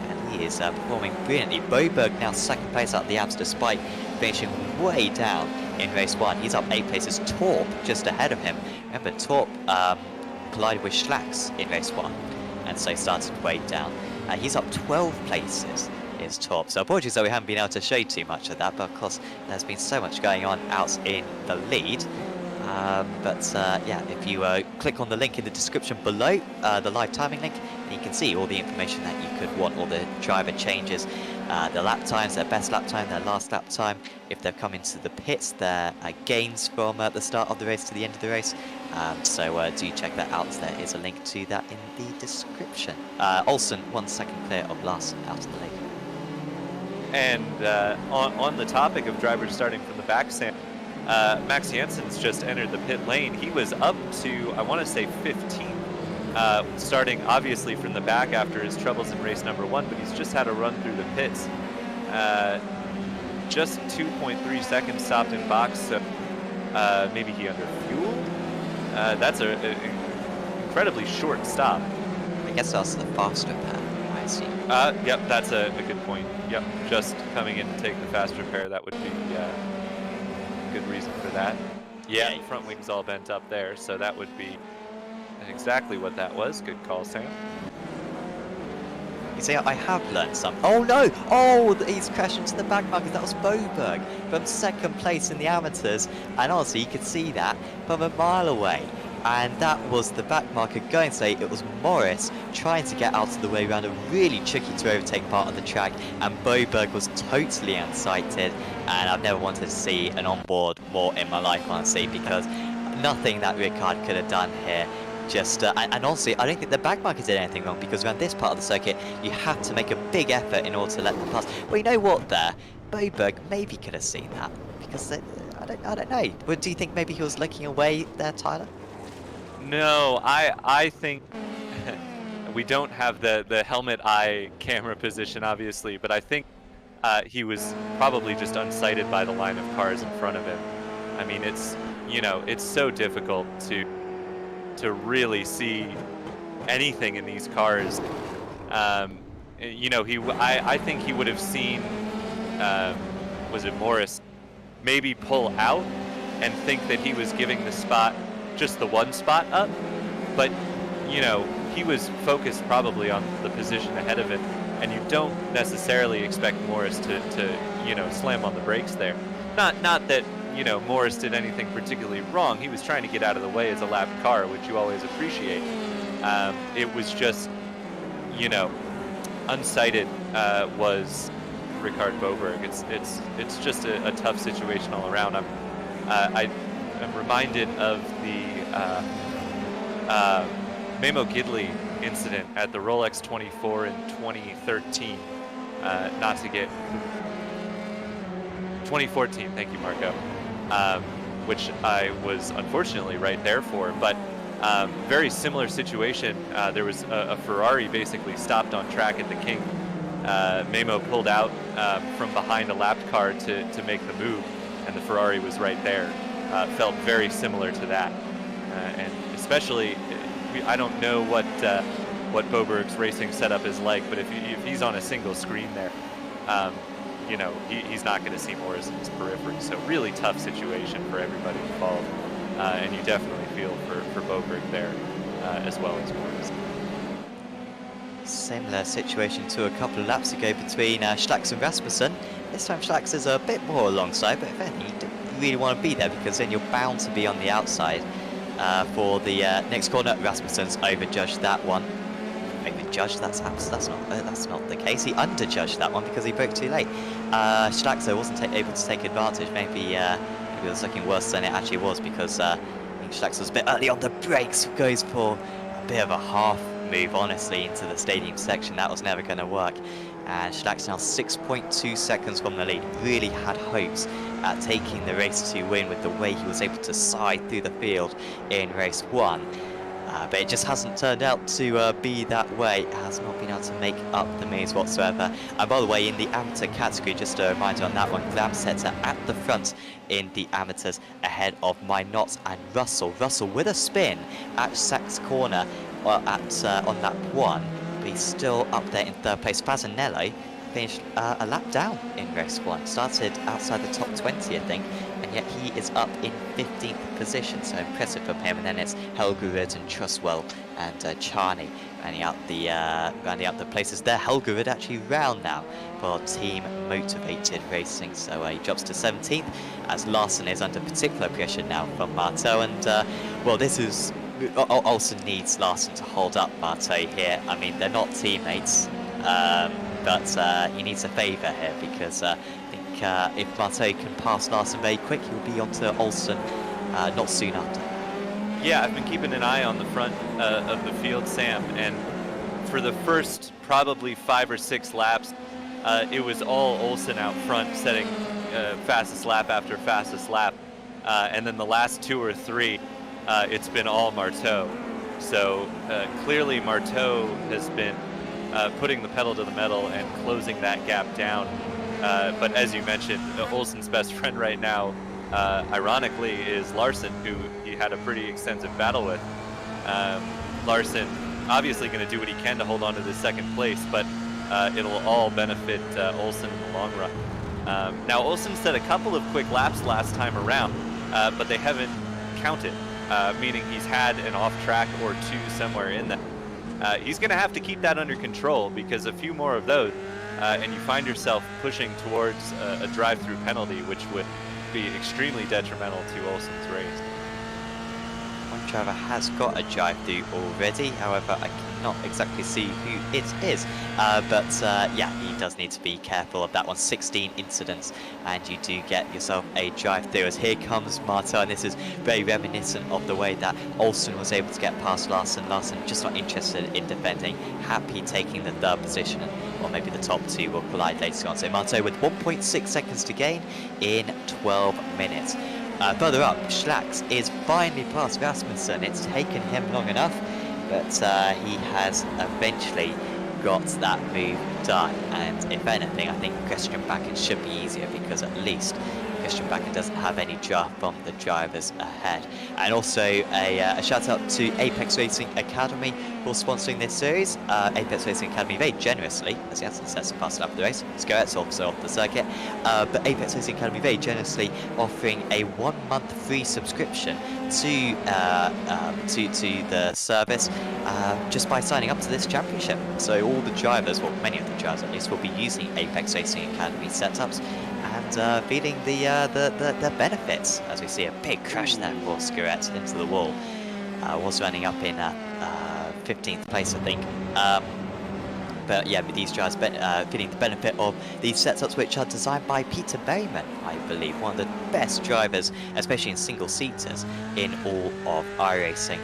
and he is performing brilliantly. Boberg now 2nd place out the Alps, despite finishing way down in race 1. He's up 8 places. Torp just ahead of him. Remember, Torp collided with Schlack's in race 1, and so started way down. He's up 12 places. Is Torp. So apologies that we haven't been able to show too much of that, but of course there's been so much going on out in the lead. Yeah, if you click on the link in the description below, the live timing link, you can see all the information that you could want, all the driver changes, their lap times, their best lap time, their last lap time, if they've come into the pits, their gains from the start of the race to the end of the race. Do check that out. There is a link to that in the description. Olsen, 1 second clear of last out of the lead. And on the topic of drivers starting from the back, Sam, Max Jansen's just entered the pit lane. He was up to, I want to say, 15th, starting obviously from the back after his troubles in race number 1, but he's just had a run through the pits. Just 2.3 seconds stopped in box, so maybe he underfueled. That's an incredibly short stop. I guess that's the faster pair, I see. Yep, that's a good point. Yep, just coming in to take the faster pair, that would be good reason for that. Yeah, the front wing's all bent up there, so that would be exactly what that was. Good call, Sam. You see, I have learned something. Oh no! Oh, he's crashed into the back marker. That was Boberg from 2nd place in the amateurs, and honestly, you could see that from a mile away. And that was the back marker going, so it was Morris trying to get out of the way around a really tricky to overtake part of the track, and Boberg was totally unsighted, and I've never wanted to see an onboard more in my life, honestly, because nothing that Ricard could have done here. And honestly, I don't think the back marker did anything wrong, because around this part of the circuit, you have to make a big effort in order to let them pass. Well, you know what there? Boberg maybe could have seen that, because I don't know. But do you think maybe he was looking away there, Tyler? No, I think we don't have the helmet eye camera position, obviously, but I think he was probably just unsighted by the line of cars in front of him. I mean, it's so difficult to really see anything in these cars. I think he would have seen, was it Morris, maybe pull out and think that he was giving the spot, just the one spot up, but he was focused probably on the position ahead of him, and you don't necessarily expect Morris to slam on the brakes there. Not that Morris did anything particularly wrong. He was trying to get out of the way as a lap car, which you always appreciate. It was just unsighted was Ricard Boberg. It's just a tough situation all around. I'm reminded of the Memo Gidley incident at the Rolex 24 in 2013. Not to get 2014. Thank you, Marco. Which I was unfortunately right there for, but very similar situation. There was a Ferrari basically stopped on track at the King. Memo pulled out from behind a lapped car to make the move, and the Ferrari was right there. Felt very similar to that, and especially, I don't know what Boberg's racing setup is like, but if he's on a single screen there, he's not going to see Morris in his periphery. So really tough situation for everybody involved, and you definitely feel for Boberg there as well as Morris. Similar situation to a couple of laps ago between Schlax and Rasmussen. This time Schlax is a bit more alongside, but if anything, you don't really want to be there, because then you're bound to be on the outside for the next corner. Rasmussen's overjudged that one. Overjudged? That's not the case. He underjudged that one because he broke too late. Schlax wasn't able to take advantage. Maybe it was looking worse than it actually was, because I think Schlax was a bit early on the brakes. Goes for a bit of a half move, honestly, into the stadium section. That was never going to work. And Schlax now 6.2 seconds from the lead. Really had hopes at taking the race to win with the way he was able to side through the field in race 1. But it just hasn't turned out to be that way. It has not been able to make up the moves whatsoever. And by the way, in the amateur category, just a reminder on that one, Glamsetter at the front in the amateurs ahead of Minot and Russell. Russell with a spin at Sachs corner on lap 1. But he's still up there in 3rd place. Fasanello finished a lap down in race 1. Started outside the top 20, I think, and yet he is up in 15th position, so impressive from him. And then it's Helgerud and Trustwell and Charney rounding out the places there. Helgerud actually round now for Team Motivated Racing, so he drops to 17th as Larson is under particular pressure now from Marteau. And well, this is Olsen needs Larson to hold up Marteau here. I mean, they're not teammates, but he needs a favour here, because I think if Marteau can pass Larson very quick, he'll be onto Olsen not soon after. Yeah, I've been keeping an eye on the front of the field, Sam, and for the first probably 5 or 6 laps, it was all Olsen out front setting fastest lap after fastest lap, and then the last 2 or 3, it's been all Marteau. So clearly Marteau has been putting the pedal to the metal and closing that gap down. But as you mentioned, Olsen's best friend right now, ironically, is Larson, who he had a pretty extensive battle with. Larson obviously going to do what he can to hold on to the second place, but it'll all benefit Olsen in the long run. Now, Olsen set a couple of quick laps last time around, but they haven't counted, meaning he's had an off track or 2 somewhere in that. He's going to have to keep that under control, because a few more of those, and you find yourself pushing towards a drive-through penalty, which would be extremely detrimental to Olsen's race. One driver has got a drive-through already, however I cannot exactly see who it is, but yeah, he does need to be careful of that one. 16 incidents and you do get yourself a drive-through, as here comes Marteau, and this is very reminiscent of the way that Olsen was able to get past Larson. Larson just not interested in defending, happy taking the 3rd position, or maybe the top 2 will collide later on. So Marteau with 1.6 seconds to gain in 12 minutes. Further up, Schlax is finally past Rasmussen. It's taken him long enough, but he has eventually got that move done. And if anything, I think Christian Bakken should be easier, because at least Christian Bakken doesn't have any draft from the drivers ahead. And also a shout out to Apex Racing Academy for sponsoring this series. Apex Racing Academy very generously, as Janssen says, to pass it up the race. Scorett's also off the circuit, but Apex Racing Academy very generously offering a 1-month free subscription to the service just by signing up to this championship. So all the drivers, well, many of the drivers at least, will be using Apex Racing Academy setups and feeling the benefits, as we see a big crash there for Scorett into the wall. Was running up in 15th place, I think. But yeah, with these drivers feeling the benefit of these setups, which are designed by Peter Berryman, I believe, one of the best drivers, especially in single-seaters, in all of iRacing.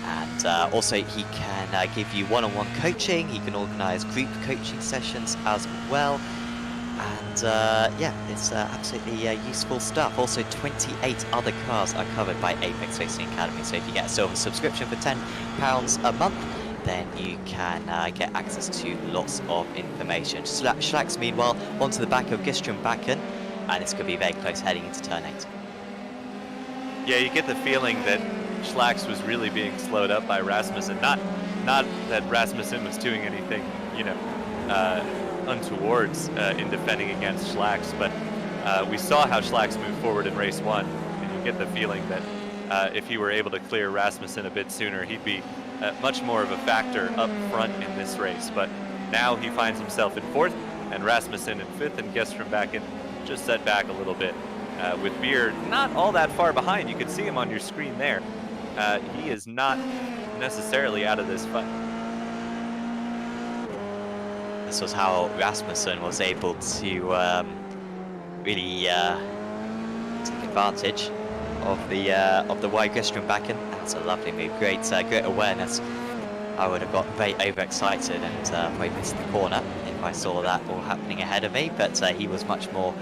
And also he can give you one-on-one coaching, he can organise group coaching sessions as well. And yeah, it's absolutely useful stuff. Also 28 other cars are covered by Apex Racing Academy, so if you get a silver subscription for £10 a month, then you can get access to lots of information. Schlax, meanwhile, onto the back of Gistrom Bakken, and it's going to be very close heading into turn 8. Yeah, you get the feeling that Schlax was really being slowed up by Rasmussen. Not that Rasmussen was doing anything, you know, untowards in defending against Schlax, but we saw how Schlax moved forward in race 1, and you get the feeling that if he were able to clear Rasmussen a bit sooner, he'd be much more of a factor up front in this race. But now he finds himself in 4th, and Rasmussen in 5th, and Gestrom back in just set back a little bit. With Beer not all that far behind. You can see him on your screen there. He is not necessarily out of this fight. This was how Rasmussen was able to really take advantage of the wide Gestrom Bakken. That's a lovely move. Great awareness. I would have got very overexcited and probably missed the corner if I saw that all happening ahead of me. But he was much more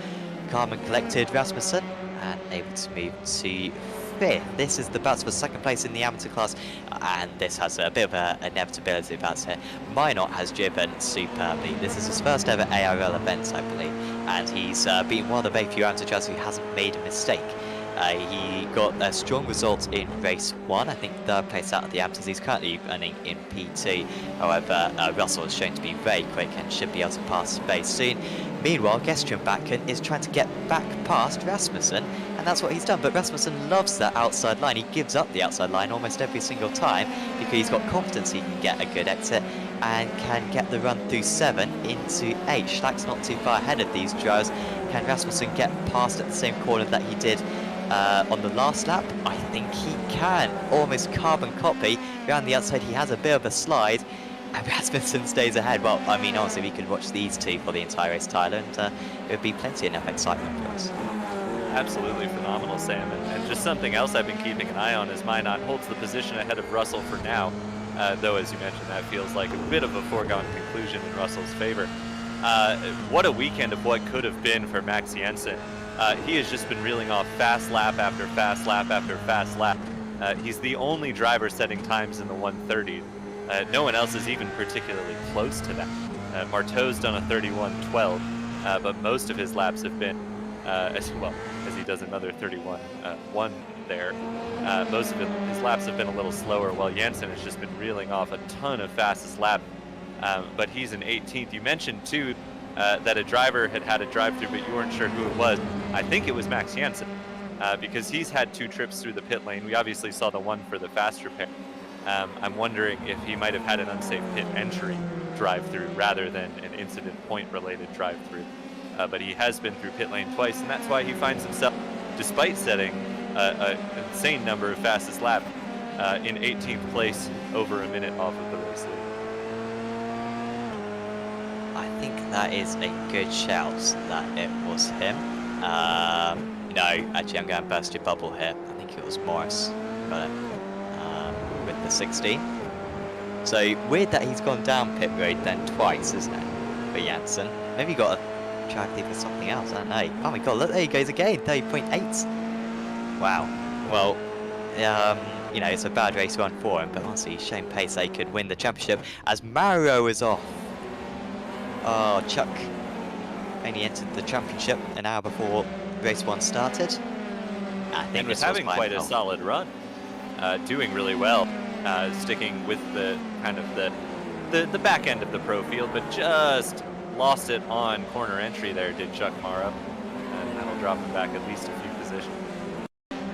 calm and collected, Rasmussen, and able to move to 5th. This is the battle for 2nd place in the amateur class, and this has a bit of an inevitability about it. Minot has driven superbly. This is his first ever ARL event, I believe, and he's been one of the very few amateur drivers who hasn't made a mistake. He got a strong result in race 1, I think 3rd place out of the Amateurs. He's currently running in P2. However, Russell is shown to be very quick and should be able to pass very soon. Meanwhile, Gestrian is trying to get back past Rasmussen, and that's what he's done. But Rasmussen loves that outside line. He gives up the outside line almost every single time because he's got confidence he can get a good exit and can get the run through 7 into 8. Schlack's not too far ahead of these drivers. Can Rasmussen get past at the same corner that he did on the last lap? I think he can. Almost carbon copy. Around the outside, he has a bit of a slide. And Rasmussen stays ahead. Well, I mean, honestly, we could watch these two for the entire race, Tyler, and it would be plenty enough excitement for us. Absolutely phenomenal, Sam. And just something else I've been keeping an eye on is Minot holds the position ahead of Russell for now. Though, as you mentioned, that feels like a bit of a foregone conclusion in Russell's favor. What a weekend of what could have been for Max Jensen. He has just been reeling off fast lap after fast lap after fast lap. He's the only driver setting times in the 130s. No one else is even particularly close to that. Marteau's done a 31.12, but most of his laps have been, as well as he does another 31.1 there. Most of his laps have been a little slower, while Jensen has just been reeling off a ton of fastest lap. But he's in 18th. You mentioned too that a driver had a drive-through, but you weren't sure who it was. I think it was Max Jensen, because he's had 2 trips through the pit lane. We obviously saw the one for the fast repair. I'm wondering if he might have had an unsafe pit entry drive-through rather than an incident point-related drive-through. But he has been through pit lane twice, and that's why he finds himself, despite setting an insane number of fastest lap, in 18th place, over a minute off of the race lead. I think that is a good shout that it was him. No, actually I'm going to burst your bubble here. I think it was Morris. Got it. With the 16. So weird that he's gone down pit road then twice, isn't it, for Jensen? Maybe he got a drive through for something else, I don't know. Oh my god, look, there he goes again, 30.8. Wow. Well, you know, it's a bad race run for him, but honestly, he's shown pace they could win the championship as Mario is off. Oh, Chuck only entered the championship an hour before race 1 started. I think and was having quite a solid run. Doing really well, sticking with the kind of the back end of the pro field, but just lost it on corner entry there, did Chuck Mara, and that'll drop him back at least a few positions.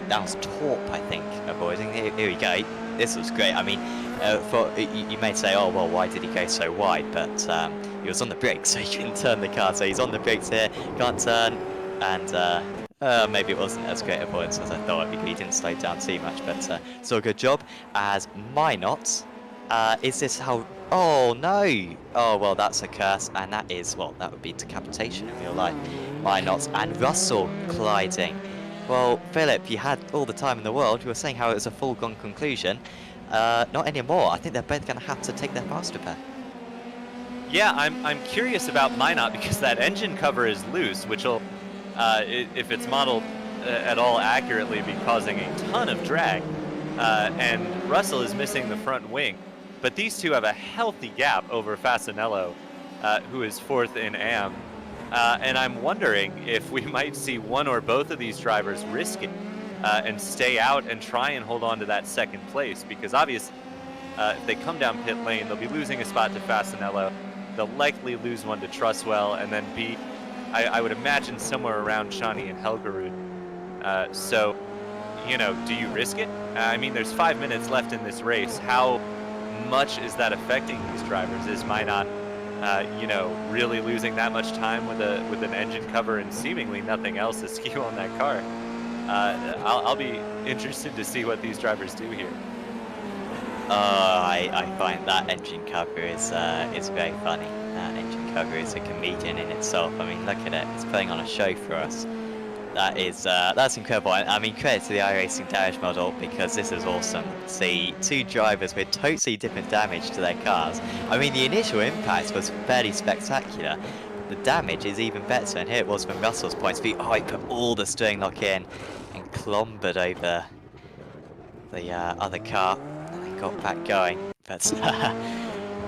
That was Torp, I think, avoiding. Here we go. This was great. I mean, you may say, oh, well, why did he go so wide? But he was on the brakes, so he couldn't turn the car. So he's on the brakes here, can't turn, and maybe it wasn't as great avoidance as I thought because he didn't slow down too much, but still a good job. As Minot, is this how... Oh, no! Oh, well, that's a curse, and that is, well, that would be decapitation in real life. Minot and Russell colliding. Well, Philip, you had all the time in the world. You were saying how it was a foregone conclusion. Not anymore. I think they're both going to have to take their fast repair. Yeah, I'm curious about Minot because that engine cover is loose, which will... if it's modeled at all accurately, be causing a ton of drag. And Russell is missing the front wing. But these two have a healthy gap over Fasanello, who is 4th in AM. And I'm wondering if we might see one or both of these drivers risk it and stay out and try and hold on to that 2nd place. Because obviously, if they come down pit lane, they'll be losing a spot to Fasanello. They'll likely lose one to Trustwell and then be... I would imagine somewhere around Shani and Helgerud. So, you know, do you risk it? I mean, there's 5 minutes left in this race. How much is that affecting these drivers? Is Minot, you know, really losing that much time with an engine cover and seemingly nothing else askew on that car? I'll be interested to see what these drivers do here. I find that engine cover is very funny. Engine cover is a comedian in itself. I mean, look at it. It's putting on a show for us. That's incredible. I mean, credit to the iRacing damage model because this is awesome. See 2 drivers with totally different damage to their cars. I mean, the initial impact was fairly spectacular. The damage is even better, and here it was from Russell's point of view. Oh, he put all the steering lock in and clombered over the other car, and then got back going. But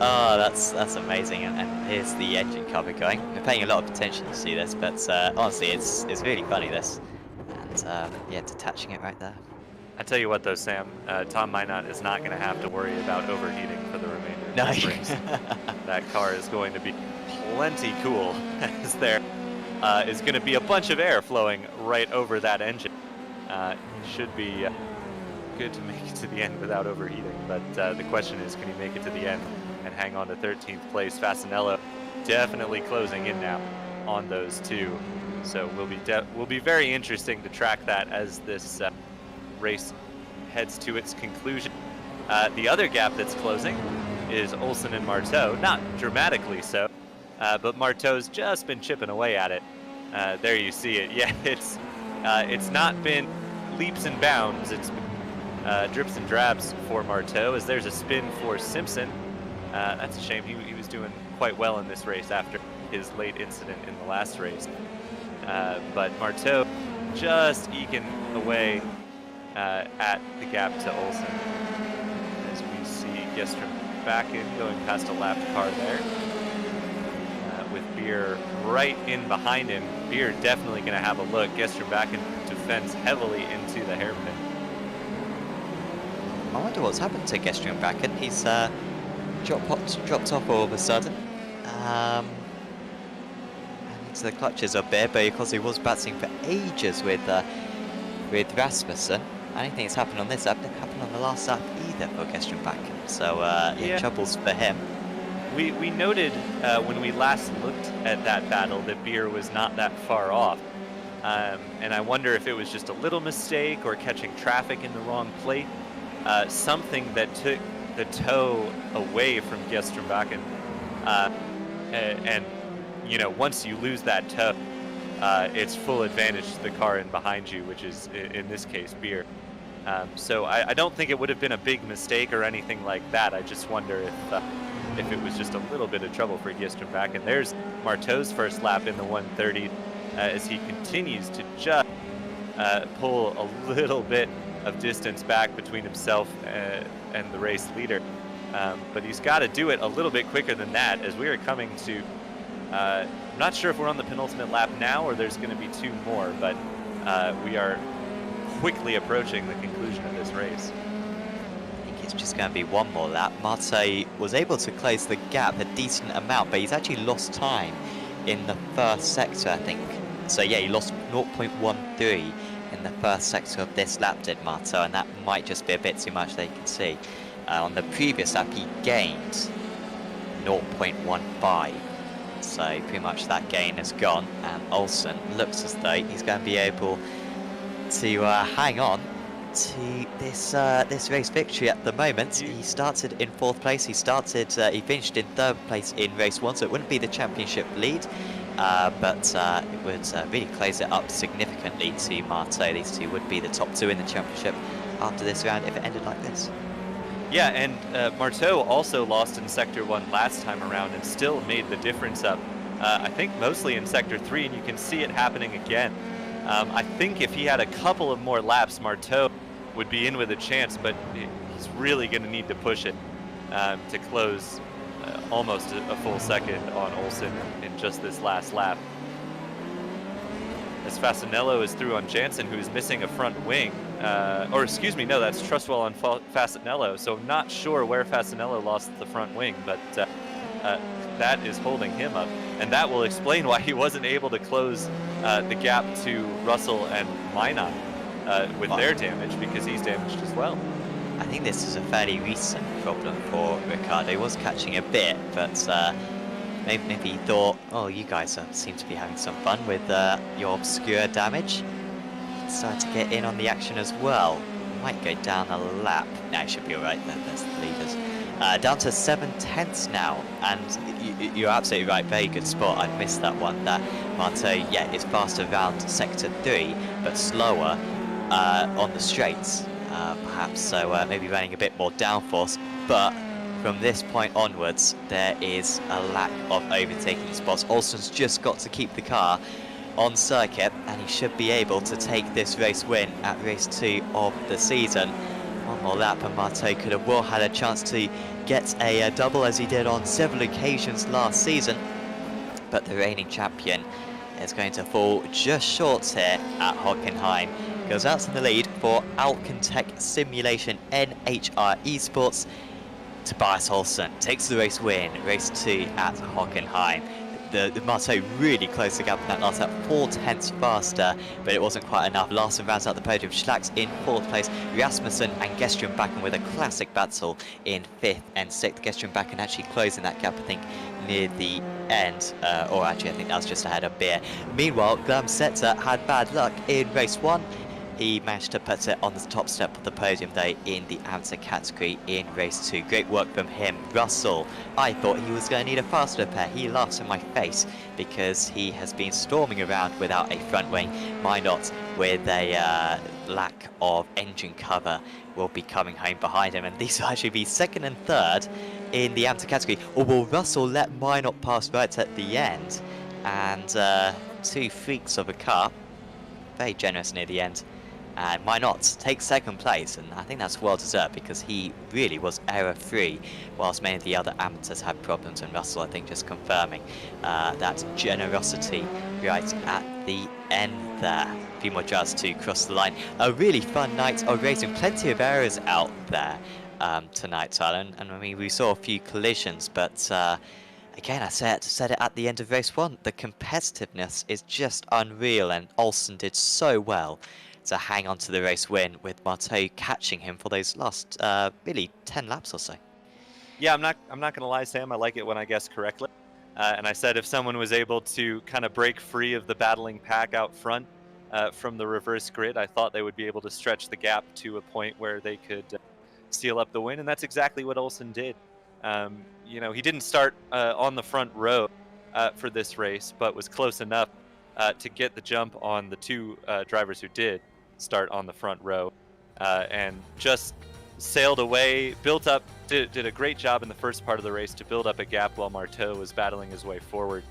oh, that's amazing, and here's the engine cover going. We're paying a lot of attention to see this, but honestly, it's really funny, this. and yeah, detaching it right there. I tell you what though, Sam, Tom Minot is not going to have to worry about overheating for the remainder of this race. That car is going to be plenty cool, as there is going to be a bunch of air flowing right over that engine. Should be good to make it to the end without overheating, but the question is, can he make it to the end and hang on to 13th place? Fasanello definitely closing in now on those two, so will be very interesting to track that as this race heads to its conclusion. The other gap that's closing is Olsen and Marteau, not dramatically so, but Marteau's just been chipping away at it. There you see it. Yeah, it's not been leaps and bounds. It's been drips and drabs for Marteau, as there's a spin for Simpson. That's a shame. He was doing quite well in this race after his late incident in the last race. But Marteau just eking away at the gap to Olsen, as we see Gestrom back in, going past a lapped car there, with Beer right in behind him. Beer definitely going to have a look. Gestrom back in defense heavily into the hairpin. I wonder what's happened to Gestrom Bracken. He's dropped off all of a sudden. And into the clutches of Beer, because he was battling for ages with Rasmussen. I don't think it's happened on this lap. It didn't happen on the last lap either for Gestrom Bracken. So yeah, troubles for him. We noted when we last looked at that battle that Beer was not that far off. And I wonder if it was just a little mistake or catching traffic in the wrong plate. Something that took the toe away from Gestrom Bracken. And, you know, once you lose that toe, it's full advantage to the car in behind you, which is, in this case, Beer. So I don't think it would have been a big mistake or anything like that. I just wonder if it was just a little bit of trouble for Gestrom Bracken. There's Marteau's first lap in the 130, as he continues to just pull a little bit of distance back between himself and the race leader. But he's got to do it a little bit quicker than that, as we are coming to, I'm not sure if we're on the penultimate lap now or there's going to be two more, but we are quickly approaching the conclusion of this race. I think it's just going to be one more lap. Marte was able to close the gap a decent amount, but he's actually lost time in the first sector, I think. So yeah, he lost 0.13 in the first sector of this lap, did Marteau, and that might just be a bit too much, they can see. On the previous lap, he gained 0.15. So pretty much that gain is gone, and Olsen looks as though he's going to be able to hang on to this race victory at the moment. He started in 4th place. He finished in 3rd place in race 1, so it wouldn't be the championship lead, but it would really close it up significantly to Marteau. These two would be the top 2 in the championship after this round if it ended like this. Yeah, and Marteau also lost in Sector 1 last time around and still made the difference up, I think mostly in Sector 3, and you can see it happening again. I think if he had a couple of more laps, Marteau would be in with a chance, but he's really going to need to push it to close almost a full second on Olsen in just this last lap. As Fasanello is through on Jansen, who is missing a front wing. Or excuse me, no, that's Trustwell on Fasanello, so I'm not sure where Fasanello lost the front wing, but that is holding him up. And that will explain why he wasn't able to close the gap to Russell and Minot with their damage, because he's damaged as well. I think this is a fairly recent problem for Ricardo. He was catching a bit, but maybe he thought, oh, you guys seem to be having some fun with your obscure damage. He decided to get in on the action as well. Might go down a lap. No, it should be alright. There's the leaders. Down to 7/10 now, and you're absolutely right. Very good spot. I'd missed that one. That Marte, yeah, is faster around Sector 3, but slower on the straights, perhaps. So maybe running a bit more downforce. But from this point onwards, there is a lack of overtaking spots. Olsen's just got to keep the car on circuit, and he should be able to take this race win at race 2 of the season. One more lap and Marte could have well had a chance to get a double, as he did on several occasions last season, but the reigning champion is going to fall just short here at Hockenheim goes out in the lead for Alcantech Simulation NHR Esports. Tobias Olsen takes the race win, race 2 at Hockenheim. The Marteau really closed the gap in that last lap, 4/10 faster, but it wasn't quite enough. Larsen rounds out the podium, Schlax in 4th place, Rasmussen and Gestrian Bakken with a classic battle in 5th and 6th. Gestrian Bakken actually closing that gap, I think, near the end, or actually I think that was just ahead of Beer. Meanwhile, Glamsetzer had bad luck in race 1. He managed to put it on the top step of the podium though in the amateur category in race 2. Great work from him. Russell, I thought he was going to need a faster repair. He laughs in my face because he has been storming around without a front wing. Minot, with a lack of engine cover, will be coming home behind him, and these will actually be 2nd and 3rd in the amateur category. Or will Russell let Minot pass right at the end? And 2 freaks of a car, very generous near the end. And Minot takes 2nd place, and I think that's well deserved because he really was error-free, whilst many of the other amateurs had problems, and Russell, I think, just confirming that generosity right at the end there. A few more drivers to cross the line. A really fun night of racing, plenty of errors out there tonight, Tyler, and I mean, we saw a few collisions, but again, I said it at the end of race 1, the competitiveness is just unreal, and Olsen did so well to hang on to the race win, with Marteau catching him for those last really 10 laps or so. Yeah, I'm not gonna lie, Sam. I like it when I guess correctly. And I said if someone was able to kind of break free of the battling pack out front from the reverse grid, I thought they would be able to stretch the gap to a point where they could seal up the win, and that's exactly what Olsen did. You know, he didn't start on the front row for this race, but was close enough to get the jump on the 2 drivers who did start on the front row, and just sailed away, built up, did a great job in the first part of the race to build up a gap while Marteau was battling his way forward,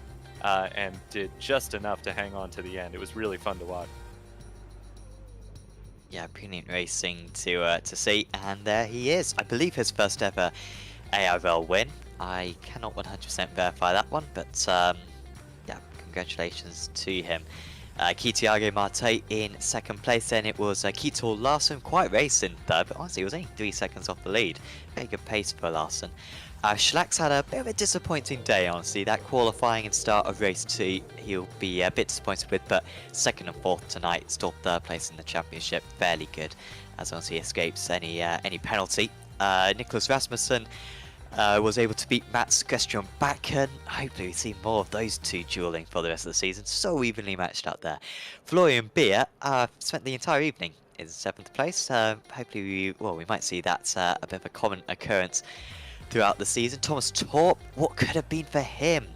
and did just enough to hang on to the end. It was really fun to watch. Yeah, brilliant racing to see, and there he is. I believe his first ever ARL win. I cannot 100% verify that one, but yeah, congratulations to him. Kitiago Marte in 2nd place, then it was Ketor Larsen, quite racing 3rd, but honestly he was only 3 seconds off the lead. Very good pace for Larsen. Schlax had a bit of a disappointing day, honestly. That qualifying and start of race 2 he'll be a bit disappointed with, but 2nd and 4th tonight, still 3rd place in the championship, fairly good, as long as he escapes any penalty. Nicholas Rasmussen was able to beat Mats Gestrian Bakken. Hopefully we see more of those 2 dueling for the rest of the season. So evenly matched out there. Florian Beer spent the entire evening in 7th place. Hopefully we might see that a bit of a common occurrence throughout the season. Thomas Torp, what could have been for him?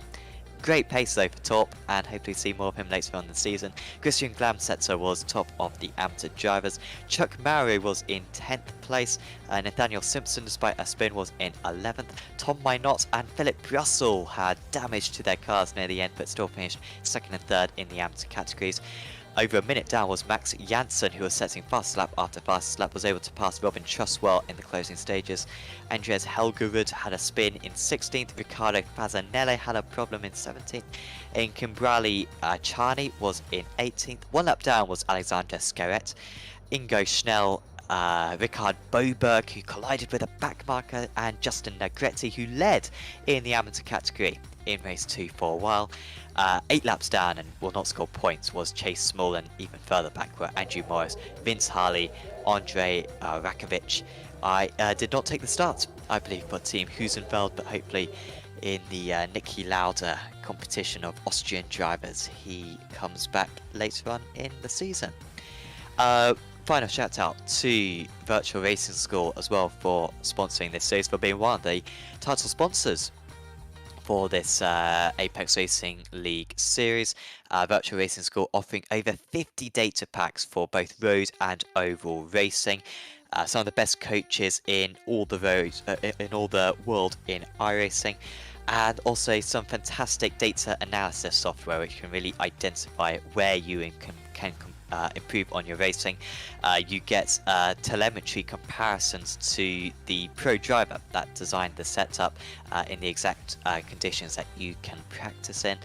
Great pace though for Torp, and hopefully see more of him later on in the season. Christian Glamsetzer was top of the amateur drivers. Chuck Mario was in 10th place. Nathaniel Simpson, despite a spin, was in 11th. Tom Minot and Philip Russell had damage to their cars near the end, but still finished 2nd and 3rd in the amateur categories. Over a minute down was Max Janssen, who was setting fastest lap after fastest lap, was able to pass Robin Trustwell in the closing stages. Andres Helgerud had a spin in 16th, Ricardo Fazanelli had a problem in 17th, in Kimbrali Chani was in 18th, 1 lap down was Alexander Scarrett, Ingo Schnell, Richard Boberg, who collided with a backmarker, and Justin Negretti, who led in the amateur category in race 2 for a while. 8 laps down and will not score points was Chase Small, and even further back were Andrew Morris, Vince Harley, Andre Rakovic. I did not take the start, I believe, for Team Husenfeld, but hopefully in the Niki Lauda competition of Austrian drivers, he comes back later on in the season. Final shout out to Virtual Racing School as well for sponsoring this series, for being one of the title sponsors for this Apex Racing League series. Virtual Racing School offering over 50 data packs for both road and oval racing. Some of the best coaches in all the world in iRacing, and also some fantastic data analysis software which can really identify where you can improve on your racing. You get telemetry comparisons to the pro driver that designed the setup in the exact conditions that you can practice in.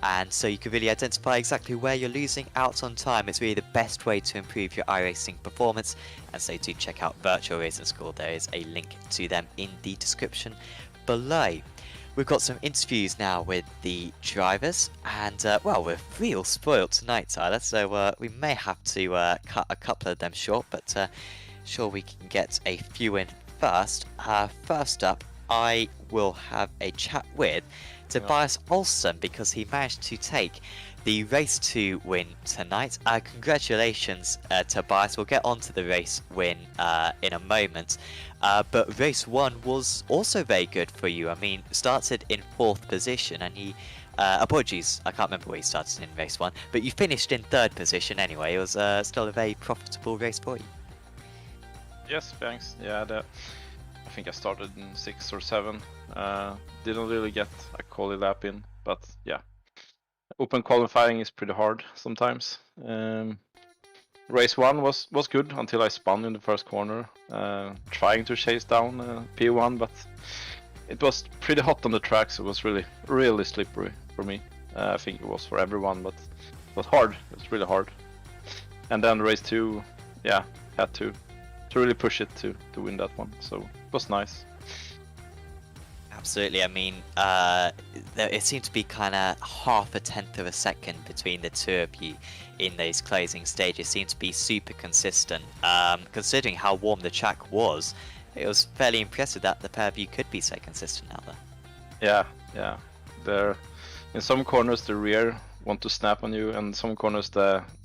and so you can really identify exactly where you're losing out on time. It's really the best way to improve your iRacing performance, and so do check out Virtual Racing School. There is a link to them in the description below. We've got some interviews now with the drivers, and well, we're real spoiled tonight, Tyler, so we may have to cut a couple of them short, but sure we can get a few in first. First up, I will have a chat with Tobias Olsson, because he managed to take the Race 2 win tonight. Congratulations, Tobias. We'll get on to the race win in a moment. But Race 1 was also very good for you. I mean, started in 4th position, and he... apologies, I can't remember where you started in Race 1, but you finished in 3rd position anyway. It was still a very profitable race for you. Yes, thanks. Yeah, I think I started in 6th or 7th. Didn't really get a quali lap in, but yeah. Open qualifying is pretty hard sometimes. Race 1 was good until I spun in the first corner, trying to chase down P1, but it was pretty hot on the track, so it was really slippery for me. I think it was for everyone, but it was hard. It was really hard. And then Race 2, yeah, had to really push it to win that one, so it was nice. Absolutely. I mean, it seemed to be kind of half a tenth of a second between the two of you in those closing stages. Seemed to be super consistent. Considering how warm the track was, it was fairly impressive that the pair of you could be so consistent out there. Yeah. There, in some corners the rear want to snap on you, and some corners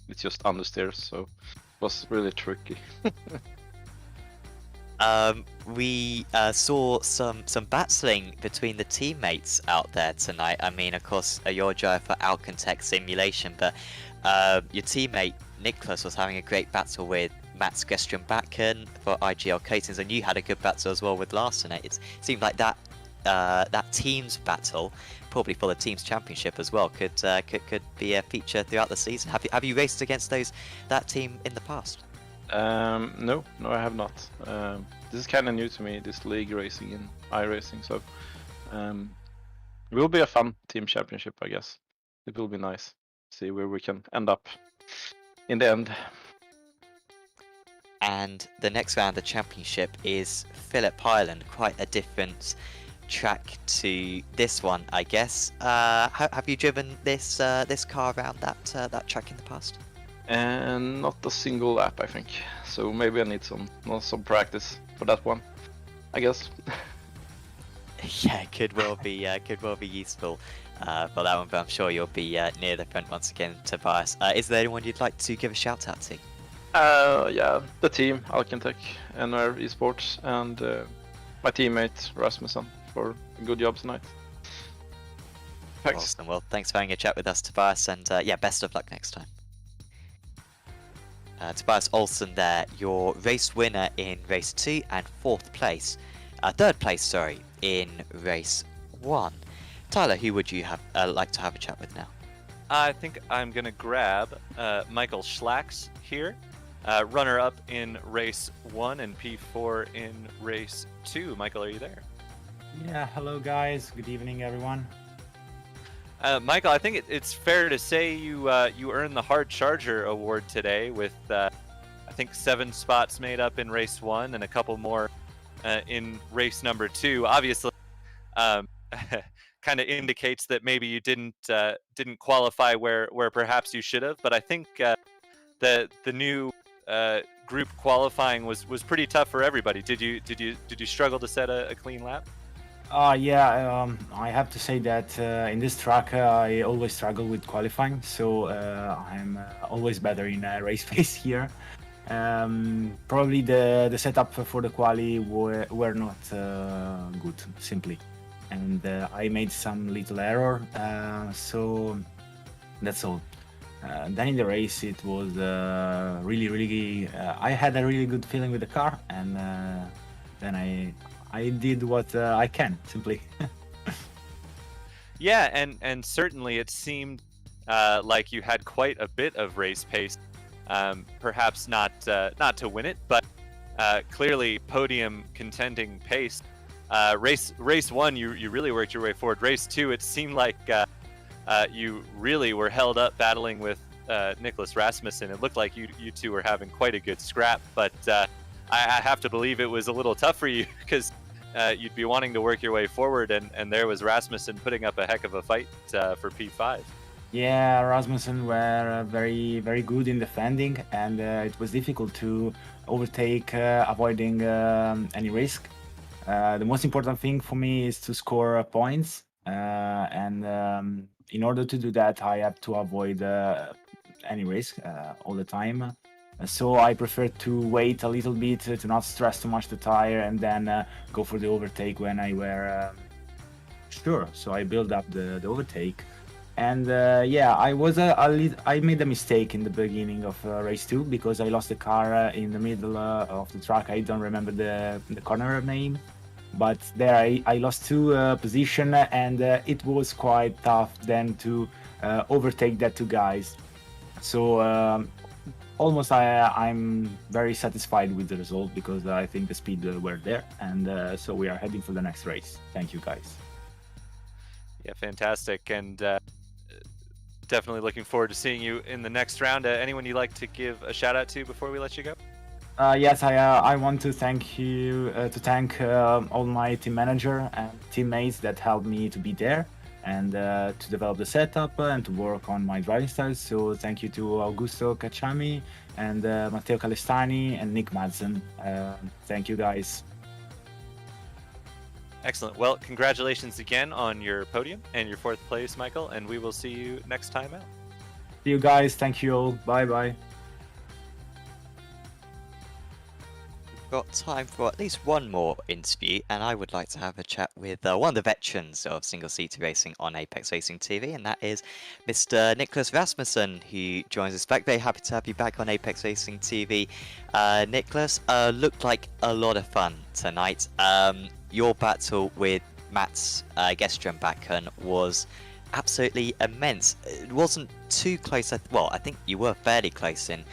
it's just understeers. So it was really tricky. We saw some battling between the teammates out there tonight. I mean, of course, you're a driver for Alcantech Simulation, but your teammate Nicholas was having a great battle with Mats Geström-Backen for IGL Coatings, and you had a good battle as well with Larsen. It seemed like that team's battle, probably for the team's championship as well, could be a feature throughout the season. Have you raced against that team in the past? No, I have not. This is kind of new to me, this league racing in iRacing, so it will be a fun team championship, I guess. It will be nice. See where we can end up in the end. And the next round of the championship is Phillip Island, quite a different track to this one, I guess. Have you driven this car around that track in the past? And not a single lap, I think. So maybe I need some practice for that one, I guess. Yeah, could well be useful for that one, but I'm sure you'll be near the front once again, Tobias. Is there anyone you'd like to give a shout out to? Yeah, the team, Alcantech, NR Esports, and my teammate Rasmussen for a good job tonight. Thanks. Awesome. Well, thanks for having a chat with us, Tobias, and yeah, best of luck next time. Tobias Olsson there, your race winner in race 2 and 3rd place, in race 1. Tyler, who would you like to have a chat with now? I think I'm going to grab Michael Schlacks here, runner-up in race 1 and P4 in race 2. Michael, are you there? Yeah, hello guys. Good evening, everyone. Michael, I think it's fair to say you earned the Hard Charger Award today with, I think, 7 spots made up in race 1 and a couple more in race number 2. Obviously, kind of indicates that maybe you didn't qualify where perhaps you should have. But I think the new group qualifying was pretty tough for everybody. Did you struggle to set a clean lap? Yeah, I have to say that in this track I always struggle with qualifying, so I'm always better in race pace here. Probably the setup for the quali were not good, simply, and I made some little error, so that's all. Then in the race it was really I had a really good feeling with the car, and then I did what I can, simply. Yeah, and certainly it seemed like you had quite a bit of race pace. Perhaps not to win it, but clearly podium contending pace. Race 1, you really worked your way forward. Race 2, it seemed like you really were held up battling with Nicholas Rasmussen. It looked like you two were having quite a good scrap, but I have to believe it was a little tough for you because you'd be wanting to work your way forward, and there was Rasmussen putting up a heck of a fight for P5. Yeah, Rasmussen were very, very good in defending, and it was difficult to overtake, avoiding any risk. The most important thing for me is to score points, and in order to do that, I have to avoid any risk all the time. So I prefer to wait a little bit to not stress too much the tire, and then go for the overtake when I were sure. So I build up the overtake. And yeah, I made a mistake in the beginning of race 2 because I lost the car in the middle of the track. I don't remember the corner name, but there I lost 2 position, and it was quite tough then to overtake that 2 guys. So almost I'm very satisfied with the result because I think the speed were there, and so we are heading for the next race. Thank you, guys. Yeah, fantastic, and definitely looking forward to seeing you in the next round. Anyone you'd like to give a shout out to before we let you go? Yes, I want to thank all my team manager and teammates that helped me to be there and to develop the setup and to work on my driving styles. So thank you to Augusto Cacciami and Matteo Calestani and Nick Madsen. Thank you, guys. Excellent. Well, congratulations again on your podium and your 4th place, Michael, and we will see you next time out. See you guys. Thank you all. Bye-bye. Got time for at least one more interview, and I would like to have a chat with one of the veterans of single-seater racing on Apex Racing TV, and that is Mr. Nicholas Rasmussen, who joins us back. Very happy to have you back on Apex Racing TV. Nicholas, looked like a lot of fun tonight. Your battle with Mats Gestrøm-Bakken was absolutely immense. It wasn't too close. Well, I think you were fairly close in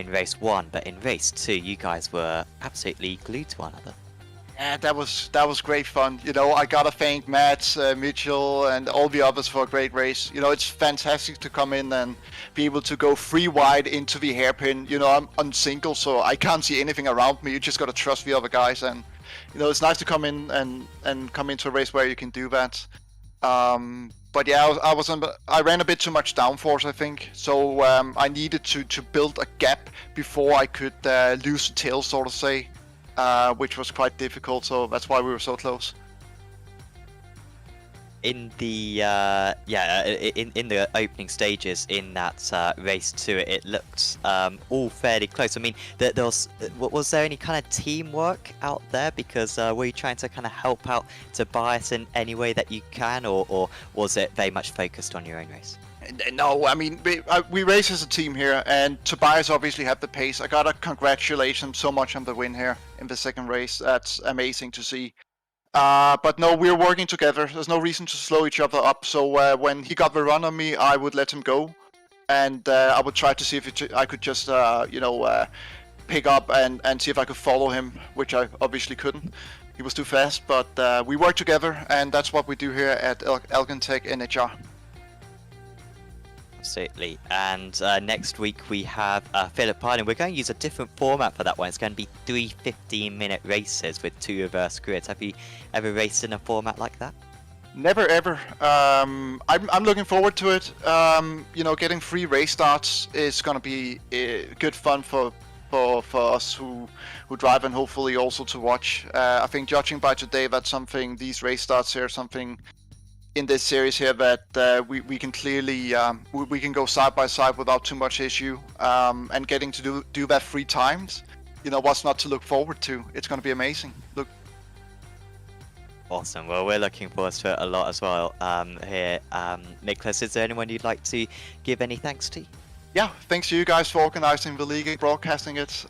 race 1, but in race 2 you guys were absolutely glued to one another. Yeah, that was great fun. You know, I gotta thank Matt, Mitchell, and all the others for a great race. You know, it's fantastic to come in and be able to go 3 wide into the hairpin. You know, I'm on single, so I can't see anything around me. You just gotta trust the other guys, and you know, it's nice to come in and come into a race where you can do that. But yeah, I ran a bit too much downforce, I think. So I needed to build a gap before I could lose the tail, so to say, which was quite difficult. So that's why we were so close. In the in the opening stages in that race 2, it looked all fairly close. I mean, was there any kind of teamwork out there? Because were you trying to kind of help out Tobias in any way that you can, or was it very much focused on your own race? No, I mean, we race as a team here, and Tobias obviously had the pace. I gotta congratulate him so much on the win here in the second race. That's amazing to see. But no, we're working together. There's no reason to slow each other up. So when he got the run on me, I would let him go, and I would try to see if I could just, pick up and see if I could follow him, which I obviously couldn't. He was too fast, but we work together, and that's what we do here at Algantech NHR. Absolutely. And next week we have Philip Pine, and we're going to use a different format for that one. It's going to be 3 15-minute races with 2 reverse grids. Have you ever raced in a format like that? Never ever. I'm looking forward to it. You know, getting 3 race starts is going to be good fun for us who drive, and hopefully also to watch. I think judging by today, that's something, these race starts here, something in this series here that we can clearly we can go side by side without too much issue, and getting to do that 3 times, you know, what's not to look forward to? It's going to be amazing. Look. Awesome. Well, we're looking forward to it a lot as well here. Nicholas, is there anyone you'd like to give any thanks to? Yeah, thanks to you guys for organizing the league and broadcasting it.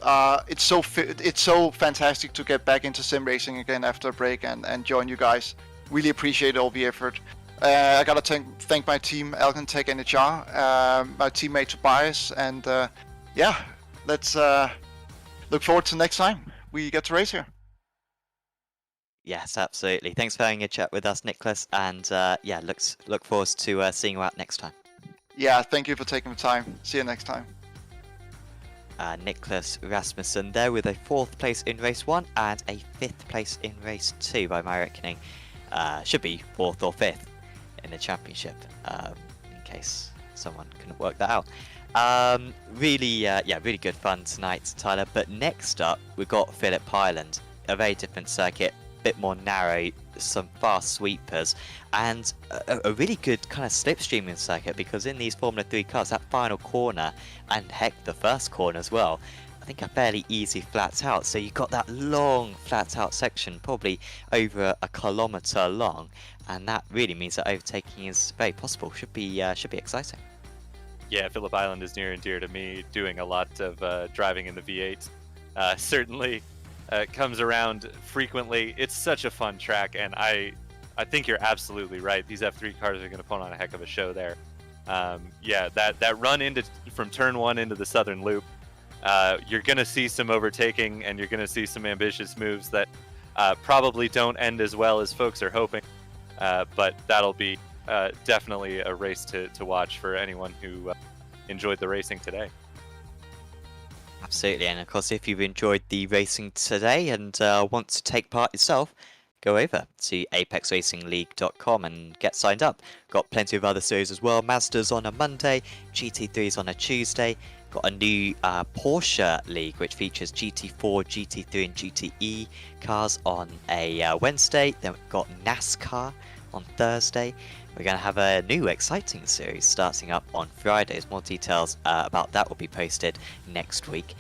It's so fantastic to get back into sim racing again after a break and join you guys. Really appreciate all the effort. I gotta thank my team, Algantech NHR, my teammate Tobias, and yeah, let's look forward to next time we get to race here. Yes, absolutely. Thanks for having a chat with us, Nicholas, and yeah, look forward to seeing you out next time. Yeah, thank you for taking the time. See you next time. Nicholas Rasmussen there with a 4th place in race 1 and a 5th place in race 2 by my reckoning. Should be 4th or 5th in the championship, in case someone couldn't work that out. Really good fun tonight, Tyler. But next up, we've got Phillip Island, a very different circuit, bit more narrow, some fast sweepers, and a really good kind of slipstreaming circuit, because in these Formula 3 cars, that final corner, and heck, the first corner as well, I think are fairly easy flat out. So you've got that long flat out section, probably over a kilometre long, and that really means that overtaking is very possible. Should be exciting. Yeah, Phillip Island is near and dear to me, doing a lot of driving in the V8. Certainly comes around frequently. It's such a fun track, and I think you're absolutely right. These F3 cars are going to put on a heck of a show there. Yeah, that run from turn 1 into the southern loop, you're going to see some overtaking, and you're going to see some ambitious moves that probably don't end as well as folks are hoping. But that'll be definitely a race to watch for anyone who enjoyed the racing today. Absolutely, and of course, if you've enjoyed the racing today and want to take part yourself, go over to apexracingleague.com and get signed up. Got plenty of other series as well. Mazda's on a Monday, GT3's on a Tuesday. Got a new Porsche League, which features GT4, GT3 and GTE cars on a Wednesday. Then we've got NASCAR on Thursday. We're going to have a new exciting series starting up on Fridays. More details about that will be posted next week.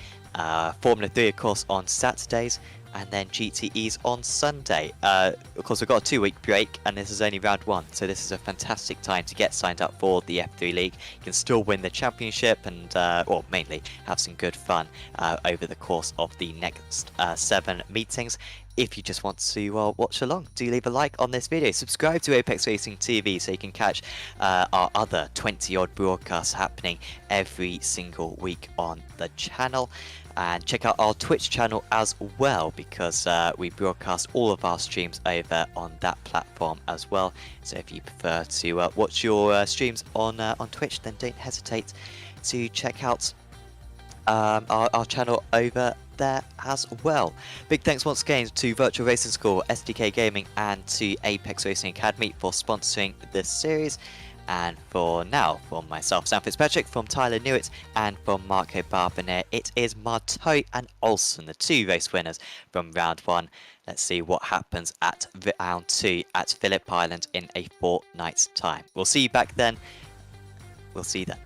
Formula 3, of course, on Saturdays, and then GTEs on Sunday. Of course, we've got a 2-week break, and this is only round 1, so this is a fantastic time to get signed up for the F3 League. You can still win the championship and, or mainly, have some good fun over the course of the next 7 meetings. If you just want to watch along, do leave a like on this video. Subscribe to Apex Racing TV so you can catch our other 20-odd broadcasts happening every single week on the channel. And check out our Twitch channel as well, because we broadcast all of our streams over on that platform as well. So if you prefer to watch your streams on Twitch, then don't hesitate to check out our channel over there as well. Big thanks once again to Virtual Racing School, SDK Gaming and to Apex Racing Academy for sponsoring this series. And for now, from myself, Sam Fitzpatrick, from Tyler Newitt and from Marco Barbonet, it is Marteau and Olsen, the 2 race winners from round 1. Let's see what happens at round 2 at Phillip Island in a fortnight's time. We'll see you back then. We'll see you then.